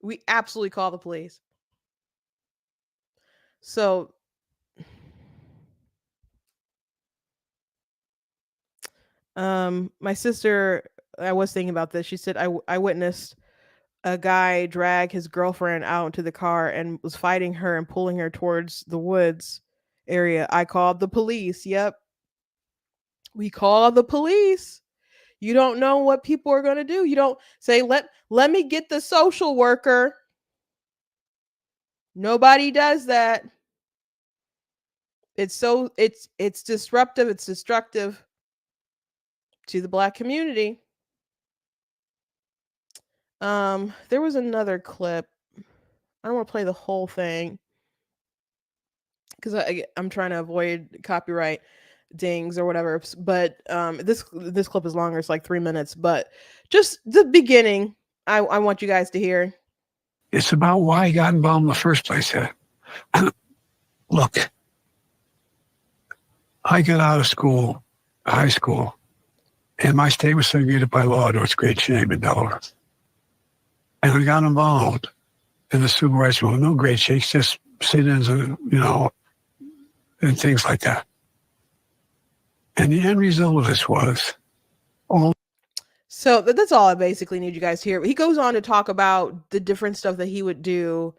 We absolutely call the police. So my sister, I was thinking about this. She said I witnessed a guy drag his girlfriend out into the car and was fighting her and pulling her towards the woods area. I called the police. Yep. We called the police. You don't know what people are going to do. You don't say, let me get the social worker. Nobody does that. It's disruptive, it's destructive to the Black community. There was another clip. I don't want to play the whole thing because I'm trying to avoid copyright dings or whatever. But this clip is longer. It's like 3 minutes. But just the beginning, I want you guys to hear. It's about why he got involved in the first place. Look, I got out of school, high school, and my state was segregated by law to its great shame in Delaware. And I got involved in the civil rights movement. No great shakes, just sit-ins and, and things like that. And the end result of this was So that's all I basically need you guys to hear. He goes on to talk about the different stuff that he would do,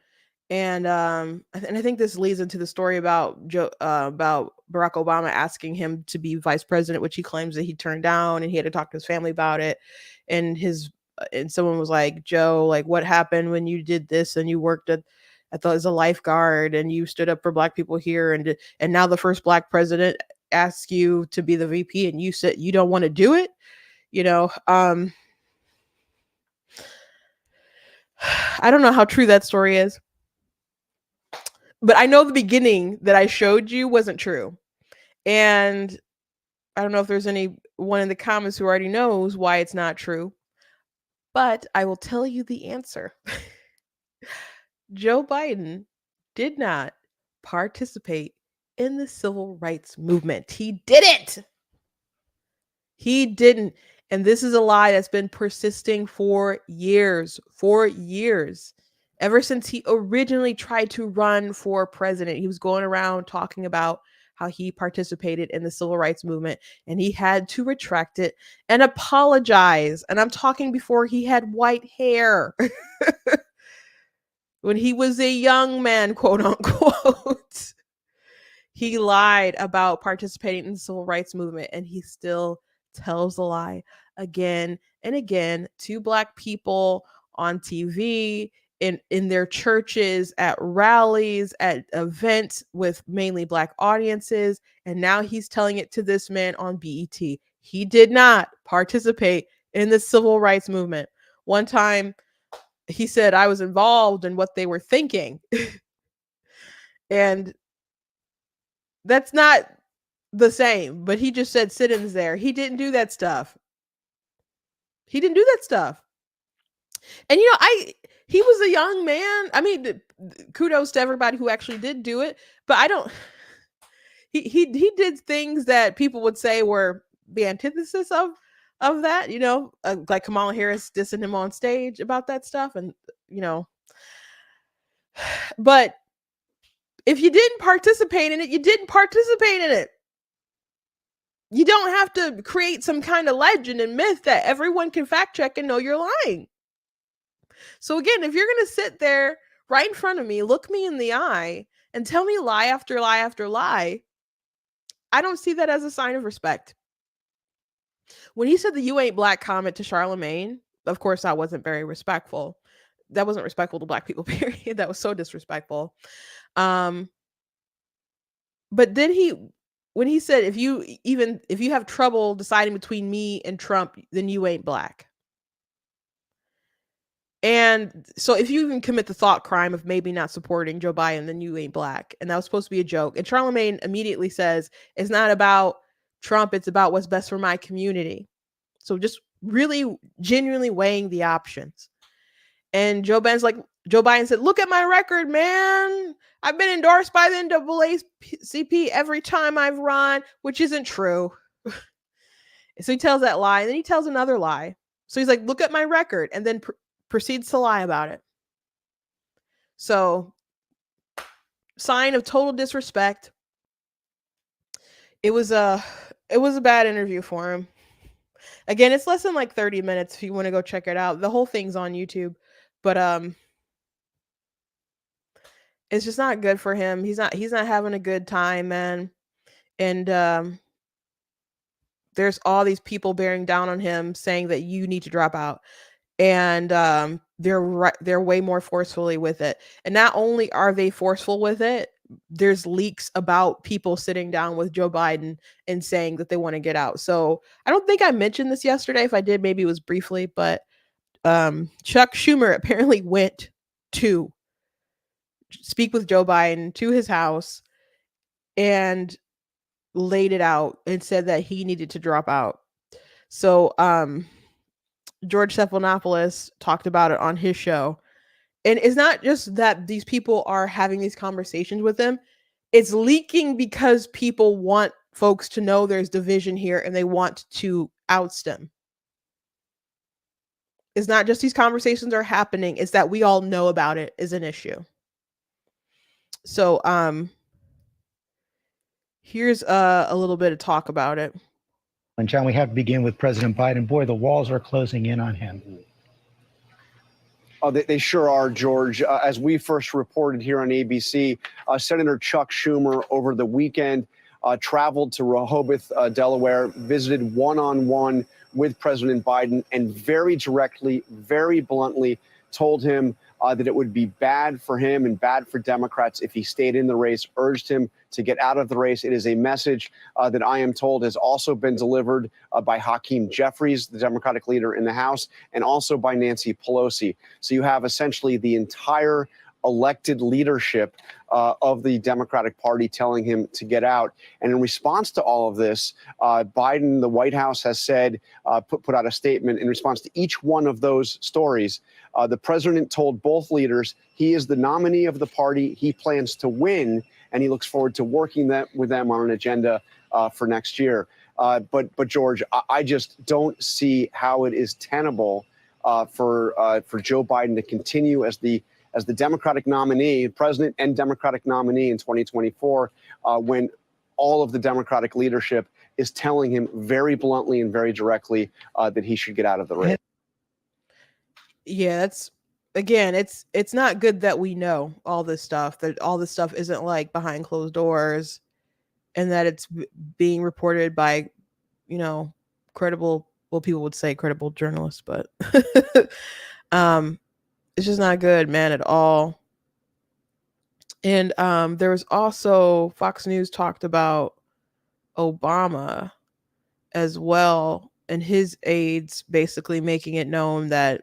and I think this leads into the story about about Barack Obama asking him to be vice president, which he claims that he turned down, and he had to talk to his family about it. And someone was like, Joe, like, what happened when you did this and you worked as a lifeguard and you stood up for Black people here, and now the first Black president asks you to be the VP and you said you don't want to do it. I don't know how true that story is, but I know the beginning that I showed you wasn't true. And I don't know if there's anyone in the comments who already knows why it's not true, but I will tell you the answer. Joe Biden did not participate in the civil rights movement. He didn't. He didn't. And this is a lie that's been persisting for years, Ever since he originally tried to run for president, he was going around talking about how he participated in the civil rights movement, and he had to retract it and apologize. And I'm talking before he had white hair. When he was a young man, quote unquote. He lied about participating in the civil rights movement, and he still tells the lie again and again to Black people on TV, in their churches, at rallies, at events with mainly Black audiences. And now he's telling it to this man on BET. He did not participate in the civil rights movement. One time he said, I was involved in what they were thinking. And that's not the same, but he just said sit-ins there. He didn't do that stuff. He didn't do that stuff. And he was a young man. I mean, kudos to everybody who actually did do it, but I don't he did things that people would say were the antithesis of that, like Kamala Harris dissing him on stage about that stuff, and but if you didn't participate in it, you didn't participate in it. You don't have to create some kind of legend and myth that everyone can fact check and know you're lying. So again, if you're going to sit there right in front of me, look me in the eye, and tell me lie after lie after lie, I don't see that as a sign of respect. When he said the "you ain't Black" comment to Charlemagne, of course, that wasn't very respectful. That wasn't respectful to Black people, period. That was so disrespectful. But then when he said, if you have trouble deciding between me and Trump, then you ain't Black. And so if you even commit the thought crime of maybe not supporting Joe Biden, then you ain't Black. And that was supposed to be a joke. And Charlemagne immediately says, it's not about Trump, it's about what's best for my community. So just really genuinely weighing the options. And Joe Biden said, look at my record, man. I've been endorsed by the NAACP every time I've run, which isn't true. So he tells that lie, and then he tells another lie. So he's like, look at my record, and then proceeds to lie about it. So, sign of total disrespect. It was a bad interview for him. Again, it's less than like 30 minutes if you want to go check it out. The whole thing's on YouTube. But it's just not good for him. He's not having a good time, man. And there's all these people bearing down on him saying that you need to drop out. And they're way more forcefully with it. And not only are they forceful with it, there's leaks about people sitting down with Joe Biden and saying that they want to get out. So I don't think I mentioned this yesterday. If I did, maybe it was briefly, but Chuck Schumer apparently went to speak with Joe Biden to his house and laid it out and said that he needed to drop out. So George Stephanopoulos talked about it on his show. And it's not just that these people are having these conversations with him, it's leaking because people want folks to know there's division here and they want to oust him. It's not just these conversations are happening, it's that we all know about it is an issue. So here's a little bit of talk about it. And John, we have to begin with President Biden. Boy, the walls are closing in on him. Oh, they sure are, George. As we first reported here on ABC, Senator Chuck Schumer over the weekend traveled to Rehoboth, Delaware, visited one-on-one with President Biden, and very directly, very bluntly told him that it would be bad for him and bad for Democrats if he stayed in the race, urged him to get out of the race. It is a message that I am told has also been delivered by Hakeem Jeffries, the Democratic leader in the House, and also by Nancy Pelosi. So you have essentially the entire elected leadership of the Democratic Party telling him to get out. And in response to all of this, Biden, the White House has said, put out a statement in response to each one of those stories. The president told both leaders he is the nominee of the party. He plans to win, and he looks forward to working with them on an agenda for next year. But George, I just don't see how it is tenable for Joe Biden to continue as the Democratic nominee, president and Democratic nominee in 2024, when all of the Democratic leadership is telling him very bluntly and very directly that he should get out of the race. Yeah, that's again, it's not good that we know all this stuff, that all this stuff isn't like behind closed doors, and that it's being reported by, credible, well, people would say credible journalists, but it's just not good, man, at all. And there was also Fox News talked about Obama as well, and his aides basically making it known that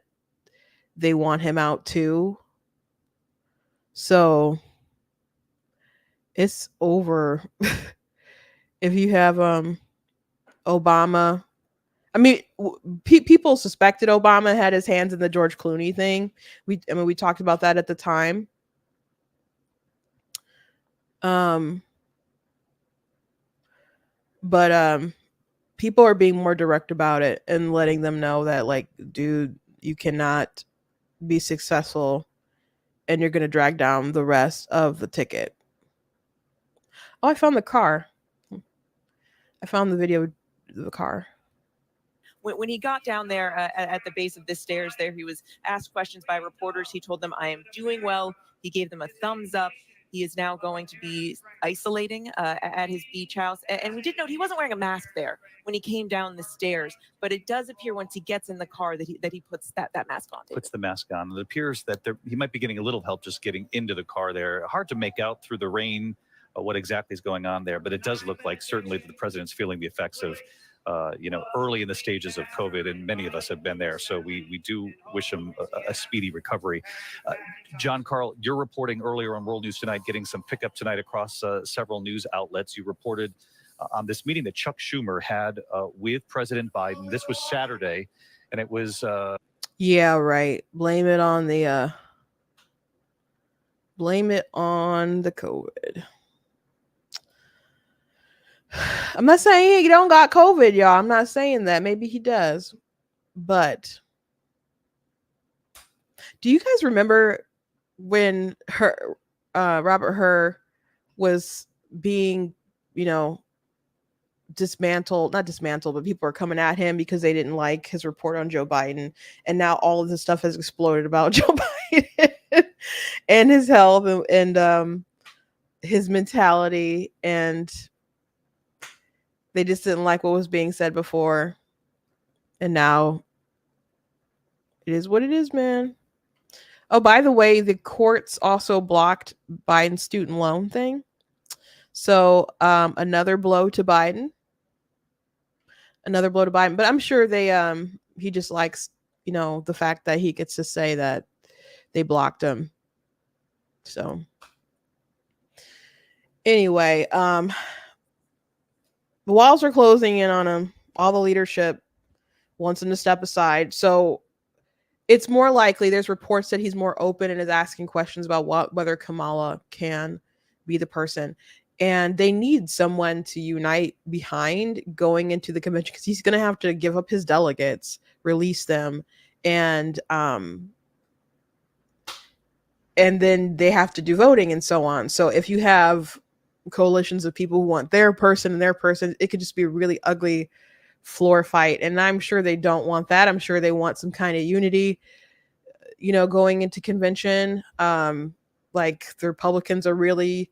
they want him out too. So it's over. If you have Obama, I mean, people suspected Obama had his hands in the George Clooney thing. We talked about that at the time. But people are being more direct about it and letting them know that, like, dude, you cannot be successful and you're going to drag down the rest of the ticket. Oh, I found the car. I found the video of the car. When he got down there at the base of the stairs there, he was asked questions by reporters. He told them, I am doing well. He gave them a thumbs up. He is now going to be isolating at his beach house. And we did note he wasn't wearing a mask there when he came down the stairs. But it does appear once he gets in the car that he puts that mask on. David. Puts the mask on. It appears that he might be getting a little help just getting into the car there. Hard to make out through the rain what exactly is going on there. But it does look like certainly the president's feeling the effects of early in the stages of COVID, and many of us have been there. So we do wish him a speedy recovery. John Carl, you're reporting earlier on World News Tonight, getting some pickup tonight across several news outlets. You reported on this meeting that Chuck Schumer had with President Biden. This was Saturday, and it was... Yeah, right. Blame it on the COVID. I'm not saying he don't got COVID, y'all. I'm not saying that. Maybe he does. But do you guys remember when Robert Hur was being, dismantled, not dismantled, but people are coming at him because they didn't like his report on Joe Biden. And now all of this stuff has exploded about Joe Biden and his health and his mentality. And They just didn't like what was being said before. And now it is what it is, man. Oh, by the way, the courts also blocked Biden's student loan thing. So another blow to Biden. Another blow to Biden. But I'm sure he just likes, the fact that he gets to say that they blocked him. So anyway, the walls are closing in on him. All the leadership wants him to step aside. So it's more likely, there's reports that he's more open and is asking questions about whether Kamala can be the person. And they need someone to unite behind going into the convention, because he's going to have to give up his delegates, release them, and then they have to do voting and so on. So if you have coalitions of people who want their person and their person, it could just be a really ugly floor fight. And I'm sure they don't want that. I'm sure they want some kind of unity, going into convention. Like the Republicans are really,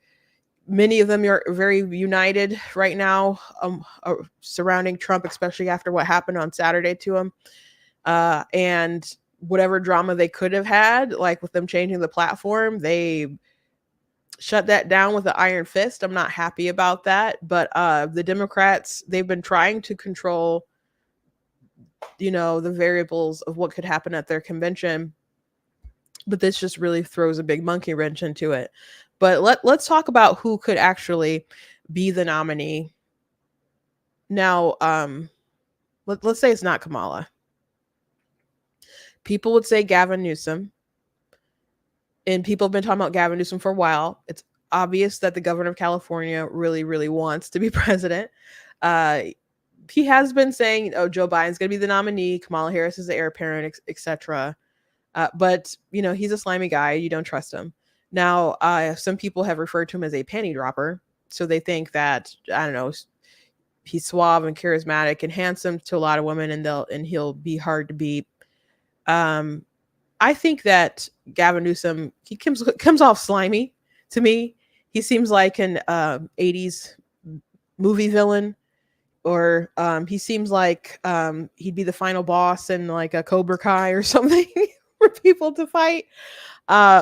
many of them are very united right now, surrounding Trump, especially after what happened on Saturday to him. And whatever drama they could have had, like with them changing the platform, they shut that down with an iron fist. I'm not happy about that. But the Democrats, they've been trying to control, the variables of what could happen at their convention. But this just really throws a big monkey wrench into it. But let's talk about who could actually be the nominee. Now, let's say it's not Kamala. People would say Gavin Newsom. And people have been talking about Gavin Newsom for a while. It's obvious that the governor of California really, really wants to be president. He has been saying, Joe Biden's going to be the nominee. Kamala Harris is the heir apparent, etc. But, he's a slimy guy. You don't trust him. Now, some people have referred to him as a panty dropper. So they think that, I don't know, he's suave and charismatic and handsome to a lot of women, and he'll be hard to beat. I think that Gavin Newsom, he comes off slimy to me. He seems like an 80s movie villain, or he seems like he'd be the final boss in like a Cobra Kai or something for people to fight.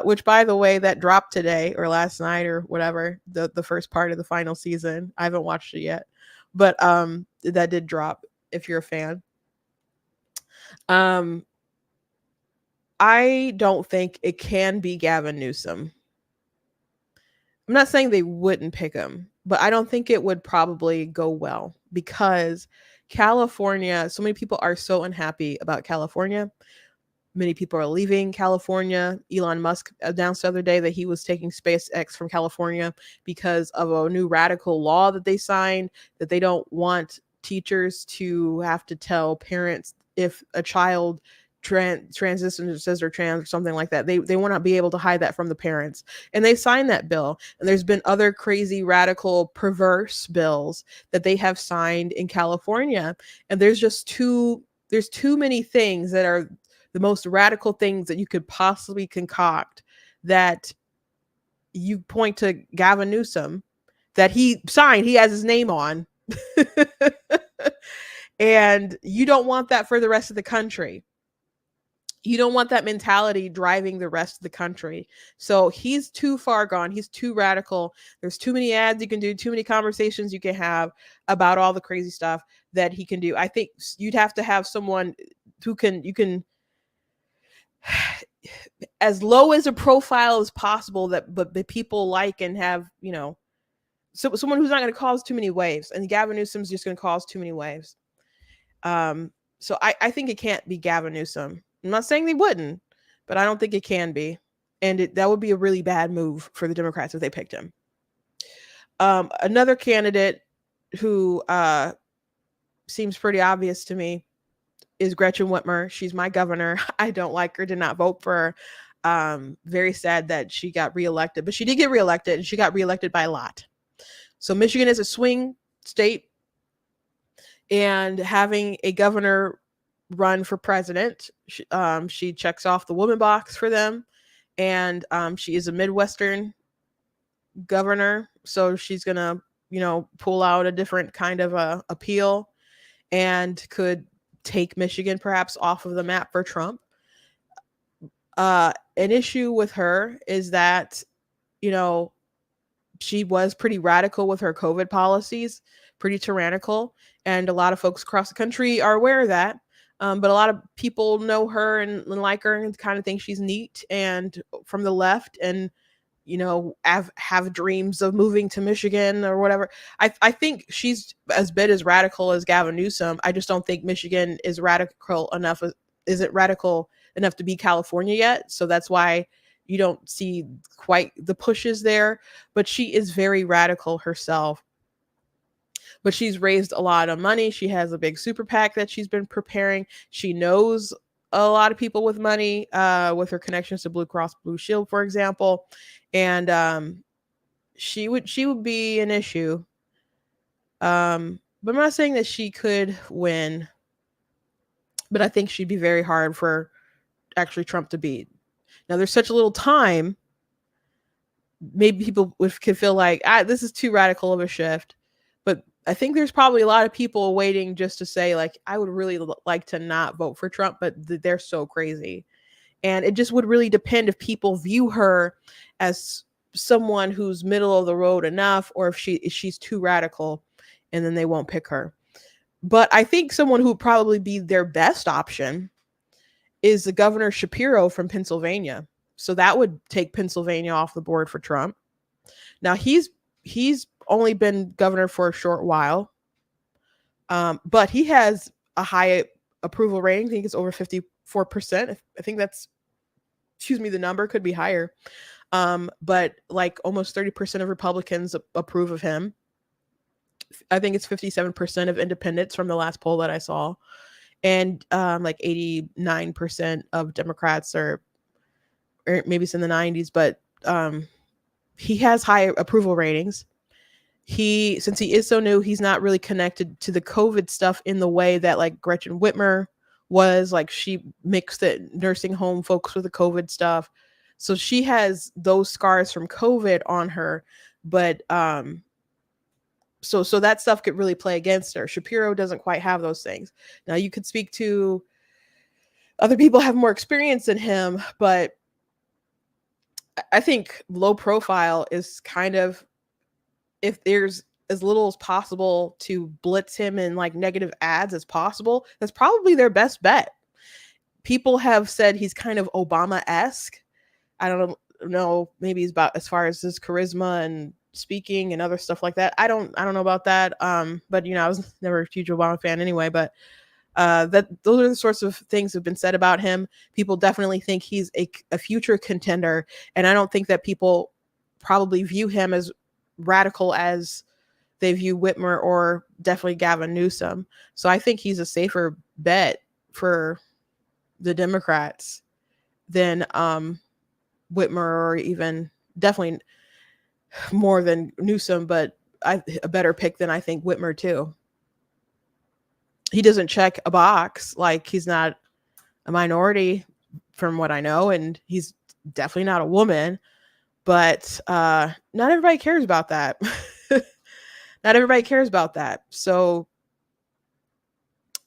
Which, by the way, that dropped today or last night or whatever, the first part of the final season. I haven't watched it yet, but that did drop if you're a fan. I don't think it can be Gavin Newsom. I'm not saying they wouldn't pick him, but I don't think it would probably go well, because California, so many people are so unhappy about California. Many people are leaving California. Elon Musk announced the other day that he was taking SpaceX from California because of a new radical law that they signed, that they don't want teachers to have to tell parents if a child transitions, says they're trans or something like that. They want to be able to hide that from the parents. And they signed that bill. And there's been other crazy, radical, perverse bills that they have signed in California. And there's too many things that are the most radical things that you could possibly concoct, that you point to Gavin Newsom, that he signed, he has his name on. And you don't want that for the rest of the country. You don't want that mentality driving the rest of the country. So he's too far gone. He's too radical. There's too many ads you can do, too many conversations you can have about all the crazy stuff that he can do. I think you'd have to have someone who you can as low as a profile as possible, but the people like and have, so someone who's not going to cause too many waves. And Gavin Newsom's just going to cause too many waves. So I think it can't be Gavin Newsom. I'm not saying they wouldn't, but I don't think it can be. And that would be a really bad move for the Democrats if they picked him. Another candidate who seems pretty obvious to me is Gretchen Whitmer. She's my governor. I don't like her, did not vote for her. Very sad that she got reelected, but she did get reelected, and she got reelected by a lot. So Michigan is a swing state, and having a governor run for president, she checks off the woman box for them. And she is a Midwestern governor, so she's going to pull out a different kind of appeal and could take Michigan perhaps off of the map for Trump. An issue with her is that, she was pretty radical with her COVID policies, pretty tyrannical, and a lot of folks across the country are aware of that. But a lot of people know her and like her and kind of think she's neat and from the left, and have dreams of moving to Michigan or whatever. I think she's as bit as radical as Gavin Newsom. I just don't think Michigan is radical enough. Isn't radical enough to be California yet. So that's why you don't see quite the pushes there. But she is very radical herself. But she's raised a lot of money. She has a big super PAC that she's been preparing. She knows a lot of people with money, with her connections to Blue Cross Blue Shield, for example. And she would be an issue. But I'm not saying that she could win. But I think she'd be very hard for actually Trump to beat. Now, there's such a little time. Maybe people could feel like, this is too radical of a shift. But I think there's probably a lot of people waiting just to say, like, I would really like to not vote for Trump, but they're so crazy. And it just would really depend if people view her as someone who's middle of the road enough, or if she's too radical, and then they won't pick her. But I think someone who would probably be their best option is the Governor Shapiro from Pennsylvania. So that would take Pennsylvania off the board for Trump. Now he's only been governor for a short while, but he has a high approval rating. I think it's over 54%. I think that's, the number could be higher. But like almost 30% of Republicans approve of him. I think it's 57% of independents from the last poll that I saw. And like 89% of Democrats or maybe it's in the 90s, but he has high approval ratings. Since he is so new, he's not really connected to the COVID stuff in the way that like Gretchen Whitmer was. Like, she mixed the nursing home folks with the COVID stuff. So she has those scars from COVID on her, but so that stuff could really play against her. Shapiro doesn't quite have those things. Now you could speak to other people have more experience than him, but I think low profile is kind of, if there's as little as possible to blitz him in like negative ads as possible, that's probably their best bet. People have said he's kind of Obama-esque. I don't know, maybe he's about as far as his charisma and speaking and other stuff like that. I don't know about that. But I was never a huge Obama fan anyway, but those are the sorts of things that have been said about him. People definitely think he's a future contender, and I don't think that people probably view him as radical as they view Whitmer or definitely Gavin Newsom. So I think he's a safer bet for the Democrats than Whitmer, or even definitely more than Newsom, but a better pick than I think Whitmer too. He doesn't check a box. Like, he's not a minority from what I know, and he's definitely not a woman, but not everybody cares about that. Not everybody cares about that. So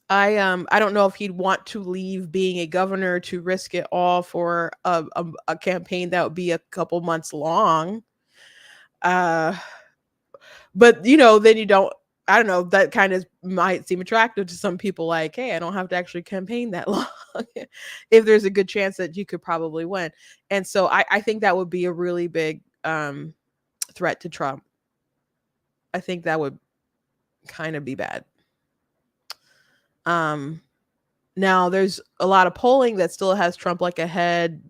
I don't know if he'd want to leave being a governor to risk it all for a campaign that would be a couple months long. But then you don't, I don't know, that kind of might seem attractive to some people, like, hey, I don't have to actually campaign that long if there's a good chance that you could probably win. And so I think that would be a really big threat to Trump. I think that would kind of be bad. Now there's a lot of polling that still has Trump like ahead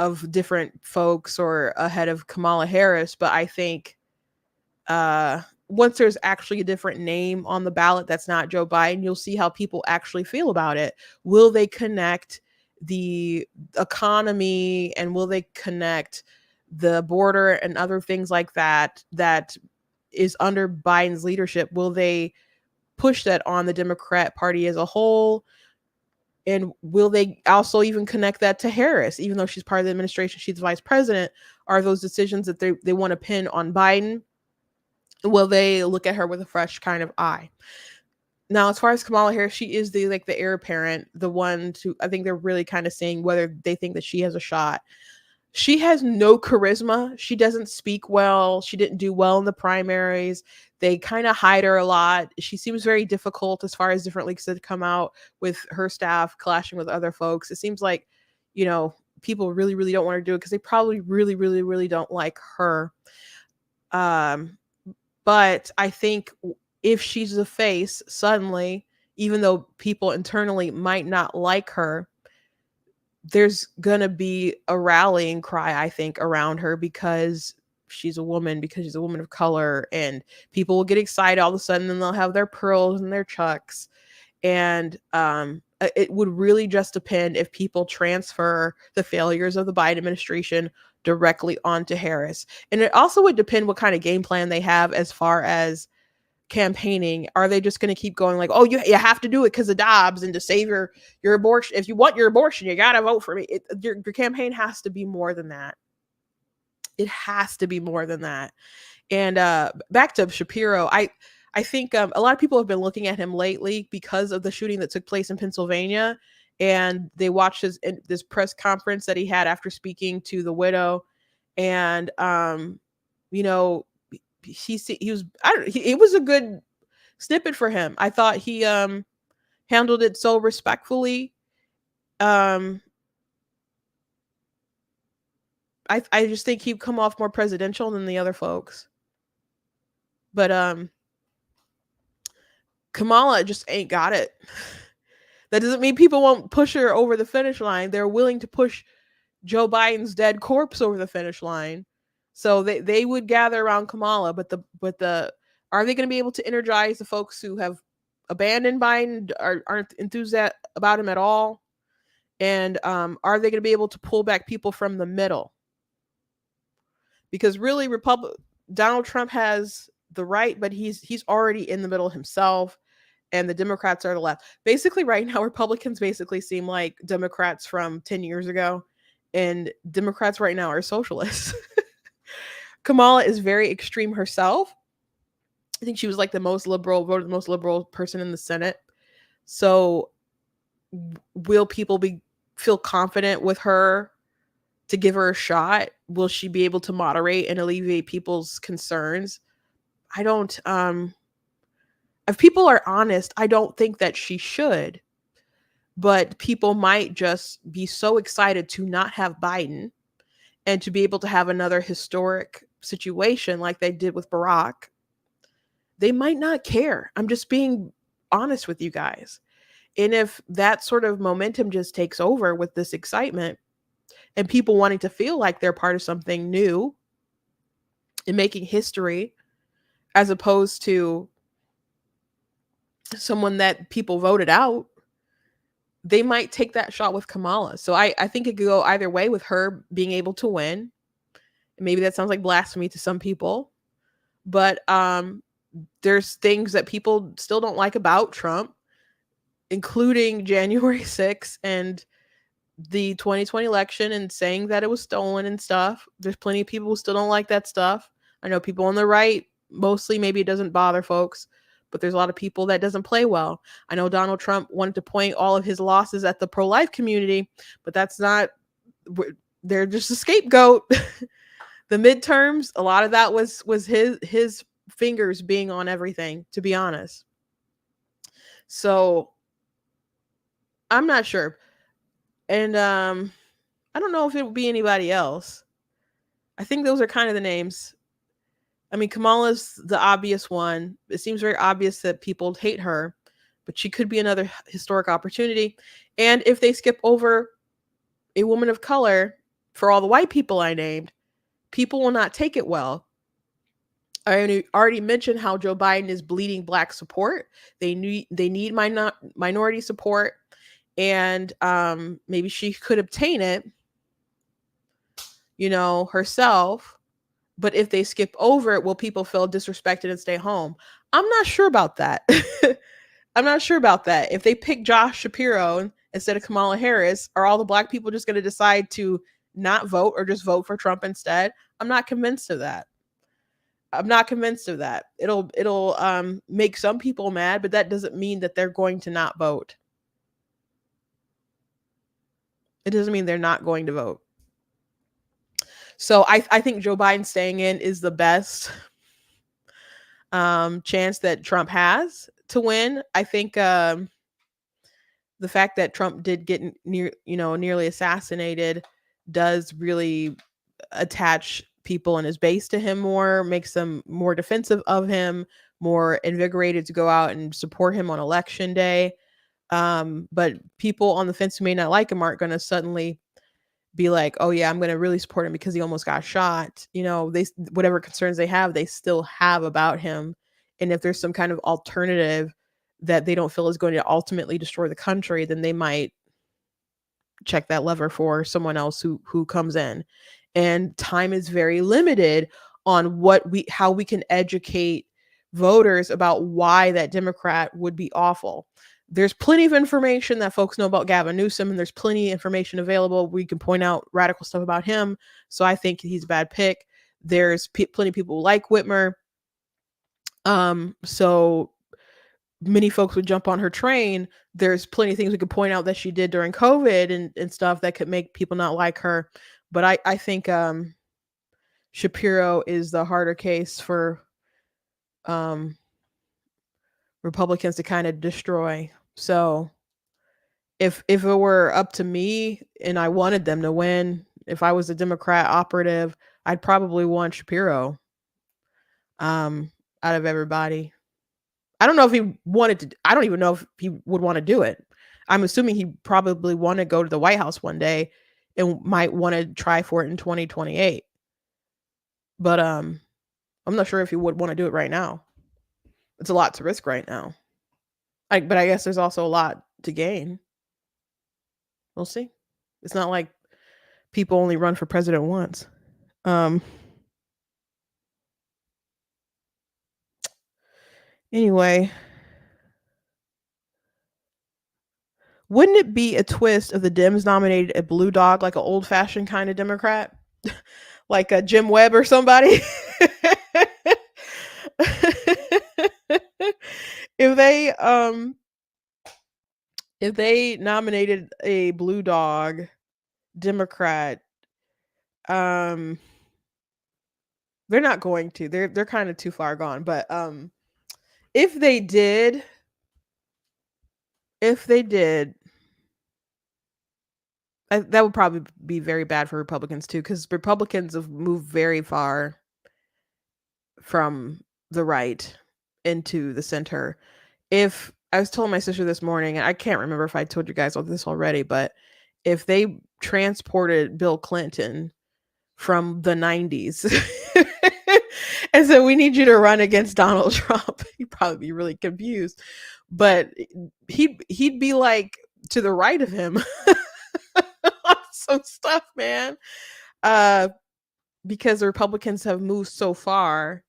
of different folks or ahead of Kamala Harris, but I think once there's actually a different name on the ballot that's not Joe Biden, you'll see how people actually feel about it. Will they connect the economy, and will they connect the border and other things like that is under Biden's leadership? Will they push that on the Democrat Party as a whole? And will they also even connect that to Harris, even though she's part of the administration, she's the vice president? Are those decisions that they want to pin on Biden? will they look at her with a fresh kind of eye? Now, as far as Kamala Harris, she is the heir apparent, the one to, I think they're really kind of saying whether they think that she has a shot. She has no charisma. She doesn't speak well. She didn't do well in the primaries. They kind of hide her a lot. She seems very difficult as far as different leaks that come out with her staff clashing with other folks. It seems like, people really, really don't want to do it because they probably really, really, really don't like her. But I think if she's the face suddenly, even though people internally might not like her, there's gonna be a rallying cry, I think, around her because she's a woman, because she's a woman of color, and people will get excited all of a sudden, and they'll have their pearls and their chucks. And it would really just depend if people transfer the failures of the Biden administration directly onto Harris. And it also would depend what kind of game plan they have as far as campaigning. Are they just going to keep going like, oh, you have to do it because of Dobbs and to save your abortion? If you want your abortion, you got to vote for me. Your campaign has to be more than that. It has to be more than that. And back to Shapiro, I think a lot of people have been looking at him lately because of the shooting that took place in Pennsylvania, and they watched this press conference that he had after speaking to the widow, and you know, he was, it was a good snippet for him. I thought he handled it so respectfully. I just think he'd come off more presidential than the other folks. But Kamala just ain't got it. That doesn't mean people won't push her over the finish line. They're willing to push Joe Biden's dead corpse over the finish line. So they would gather around Kamala, but are they going to be able to energize the folks who have abandoned Biden, aren't enthusiastic about him at all? And are they going to be able to pull back people from the middle? Because really, Donald Trump has the right, but he's already in the middle himself, and the Democrats are the left. Basically, right now, Republicans basically seem like Democrats from 10 years ago, and Democrats right now are socialists. Kamala is very extreme herself. I think she was like voted the most liberal person in the Senate. So will people feel confident with her to give her a shot? Will she be able to moderate and alleviate people's concerns? I don't, if people are honest, I don't think that she should, but people might just be so excited to not have Biden and to be able to have another historic situation like they did with Barack. They might not care. I'm just being honest with you guys. And if that sort of momentum just takes over with this excitement and people wanting to feel like they're part of something new and making history, as opposed to someone that people voted out, they might take that shot with Kamala. So I think it could go either way with her being able to win. Maybe that sounds like blasphemy to some people, but there's things that people still don't like about Trump, including January 6th and the 2020 election and saying that it was stolen and stuff. There's plenty of people who still don't like that stuff. I know people on the right, mostly maybe it doesn't bother folks, but there's a lot of people that doesn't play well. I know Donald Trump wanted to point all of his losses at the pro-life community, but that's not, they're just a scapegoat. The midterms, a lot of that was his fingers being on everything, to be honest. So I'm not sure. And I don't know if it would be anybody else. I think those are kind of the names. I mean, Kamala's the obvious one. It seems very obvious that people hate her, but she could be another historic opportunity. And if they skip over a woman of color for all the white people I named, people will not take it well. I already mentioned how Joe Biden is bleeding Black support. They need minority support, and maybe she could obtain it, herself. But if they skip over it, will people feel disrespected and stay home? I'm not sure about that. I'm not sure about that. If they pick Josh Shapiro instead of Kamala Harris, are all the Black people just going to decide to not vote or just vote for Trump instead? I'm not convinced of that. I'm not convinced of that. It'll make some people mad, but that doesn't mean that they're going to not vote. It doesn't mean they're not going to vote. So I think Joe Biden staying in is the best chance that Trump has to win. I think the fact that Trump did get nearly assassinated does really attach people in his base to him more, makes them more defensive of him, more invigorated to go out and support him on election day. But people on the fence who may not like him aren't going to suddenly be like, oh yeah, I'm going to really support him because he almost got shot. They, whatever concerns they have, they still have about him. And if there's some kind of alternative that they don't feel is going to ultimately destroy the country, then they might check that lever for someone else who comes in. And time is very limited on how we can educate voters about why that Democrat would be awful. There's plenty of information that folks know about Gavin Newsom, and there's plenty of information available. We can point out radical stuff about him. So I think he's a bad pick. There's plenty of people who like Whitmer. So many folks would jump on her train. There's plenty of things we could point out that she did during COVID and stuff that could make people not like her. But I think Shapiro is the harder case for Republicans to kind of destroy. So if it were up to me and I wanted them to win, if I was a Democrat operative, I'd probably want Shapiro out of everybody. I don't know if he wanted to. I don't even know if he would want to do it. I'm assuming he probably want to go to the White House one day and might want to try for it in 2028. But I'm not sure if he would want to do it right now. It's a lot to risk right now. But I guess there's also a lot to gain. We'll see. It's not like people only run for president once. Anyway, wouldn't it be a twist if the Dems nominated a blue dog, like an old-fashioned kind of Democrat, like a Jim Webb or somebody? If they nominated a blue dog Democrat, they're not going to. They're kind of too far gone. But if they did, that would probably be very bad for Republicans too, because Republicans have moved very far from the right into the center. If I was telling my sister this morning, and I can't remember if I told you guys all this already, but if they transported Bill Clinton from the 90s and said, we need you to run against Donald Trump, he'd probably be really confused. But he'd be like to the right of him on some stuff, man. Because the Republicans have moved so far.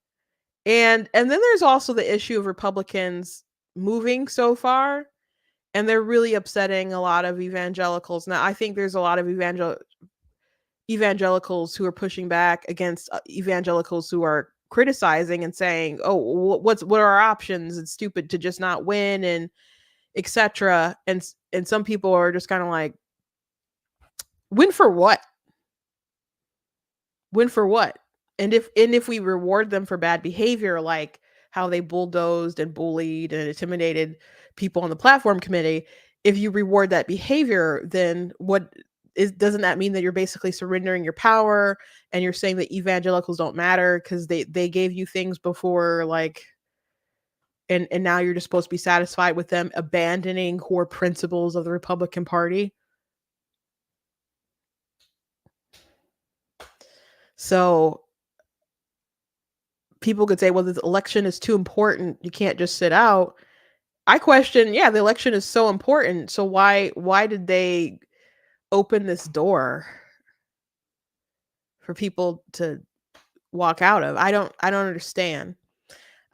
And then there's also the issue of Republicans moving so far, and they're really upsetting a lot of evangelicals. Now, I think there's a lot of evangelicals who are pushing back against evangelicals who are criticizing and saying, "Oh, what are our options? It's stupid to just not win," and etc. And some people are just kind of like, "Win for what? Win for what?" And if we reward them for bad behavior, like how they bulldozed and bullied and intimidated people on the platform committee, if you reward that behavior, then doesn't that mean that you're basically surrendering your power and you're saying that evangelicals don't matter because they gave you things before, like, and now you're just supposed to be satisfied with them abandoning core principles of the Republican Party? So people could say, well, the election is too important, you can't just sit out. I question, the election is so important, so why did they open this door for people to walk out of? I don't understand.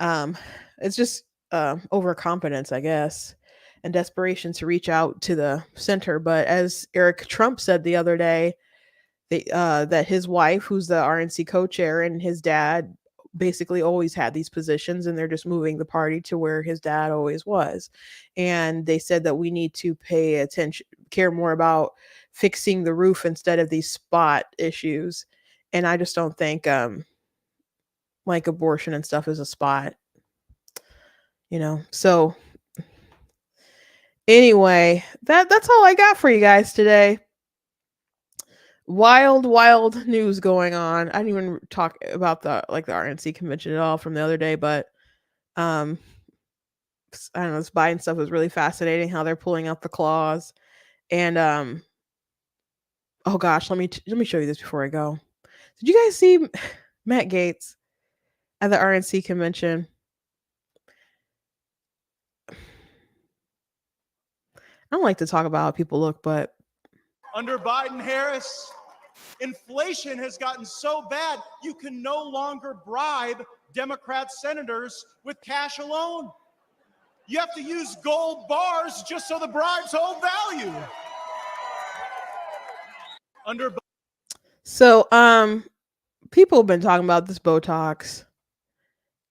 It's just overconfidence, I guess, and desperation to reach out to the center. But as Eric Trump said the other day, that his wife, who's the RNC co-chair, and his dad basically always had these positions, and they're just moving the party to where his dad always was. And they said that we need to pay attention, care more about fixing the roof instead of these spot issues. And I just don't think like abortion and stuff is a spot, you know. So anyway, that's all I got for you guys today. Wild news going on. I didn't even talk about the RNC convention at all from the other day, but um I don't know, this Biden stuff was really fascinating, how they're pulling out the claws. And oh gosh, let me show you this before I go. Did you guys see Matt Gaetz at the RNC convention? I don't like to talk about how people look, but under Biden Harris, inflation has gotten so bad you can no longer bribe Democrat senators with cash alone. You have to use gold bars just so the bribes hold value. So people have been talking about this Botox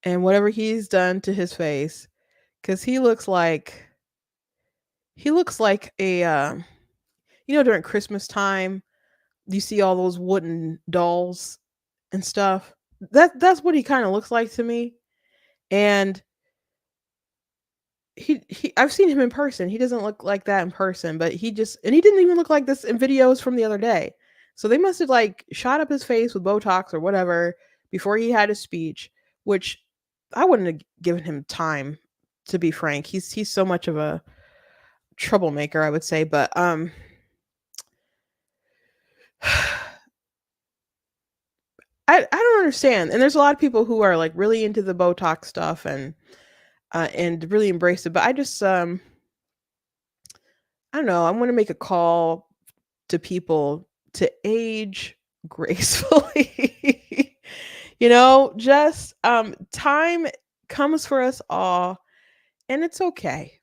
and whatever he's done to his face, cuz he looks like a during Christmas time you see all those wooden dolls and stuff. That's what he kind of looks like to me. And he I've seen him in person. He doesn't look like that in person, but he didn't even look like this in videos from the other day. So they must have like shot up his face with Botox or whatever before he had his speech, which I wouldn't have given him time, to be frank. He's so much of a troublemaker, I would say, but I don't understand. And there's a lot of people who are like really into the Botox stuff and really embrace it, but I just I don't know, I want to make a call to people to age gracefully. Just time comes for us all, and it's okay.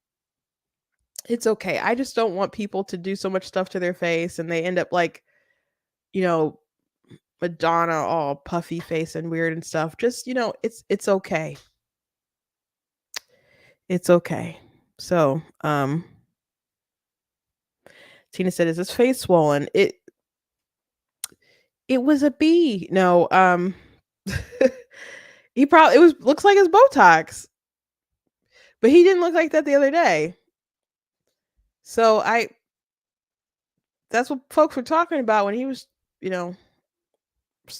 It's okay. I just don't want people to do so much stuff to their face and they end up like, you know, Madonna all puffy face and weird and stuff. Just, it's okay. It's okay. So, Tina said, "Is his face swollen?" It was a bee. No, he probably looks like his Botox, but he didn't look like that the other day. So that's what folks were talking about when he was,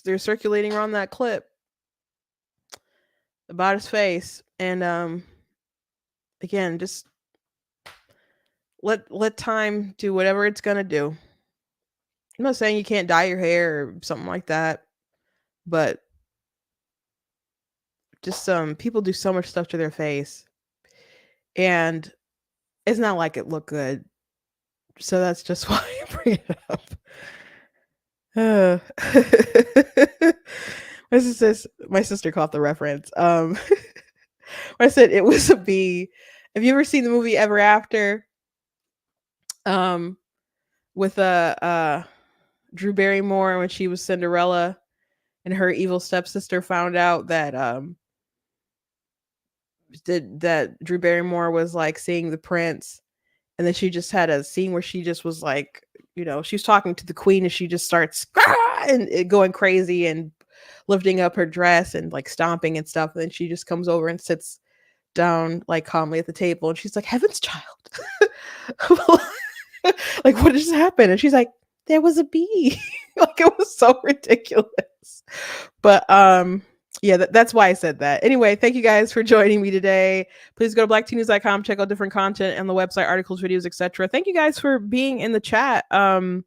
they're circulating around that clip about his face. And again, just let time do whatever it's gonna do. I'm not saying you can't dye your hair or something like that, but just people do so much stuff to their face, and it's not like it looked good. So that's just why I bring it up. My sister caught the reference. I said it was a bee. Have you ever seen the movie Ever After? With Drew Barrymore when she was Cinderella, and her evil stepsister found out that that Drew Barrymore was like seeing the prince, and then she just had a scene where she just was like, she was talking to the queen, and she just starts and going crazy and lifting up her dress and like stomping and stuff. And then she just comes over and sits down like calmly at the table, and she's like, "Heaven's child." Like, what just happened? And she's like, "There was a bee." Like, it was so ridiculous. But yeah, that's why I said that. Anyway, thank you guys for joining me today. Please go to blacktnews.com, check out different content on the website, articles, videos, etc. Thank you guys for being in the chat. I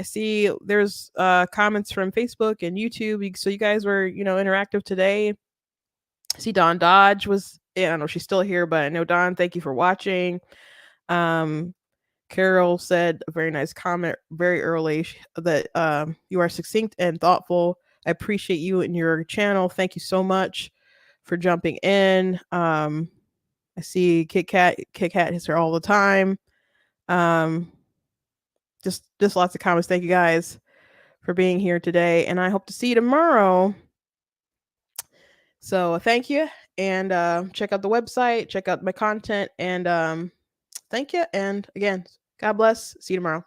see there's comments from Facebook and YouTube, so you guys were, interactive today. I see Dawn Dodge was, I don't know if she's still here, but I know Dawn, thank you for watching. Carol said a very nice comment very early that you are succinct and thoughtful. I appreciate you and your channel. Thank you so much for jumping in. I see Kit Kat hits her all the time. Just lots of comments. Thank you guys for being here today, and I hope to see you tomorrow So thank you, and check out the website, check out my content, and thank you. And again, God bless. See you tomorrow.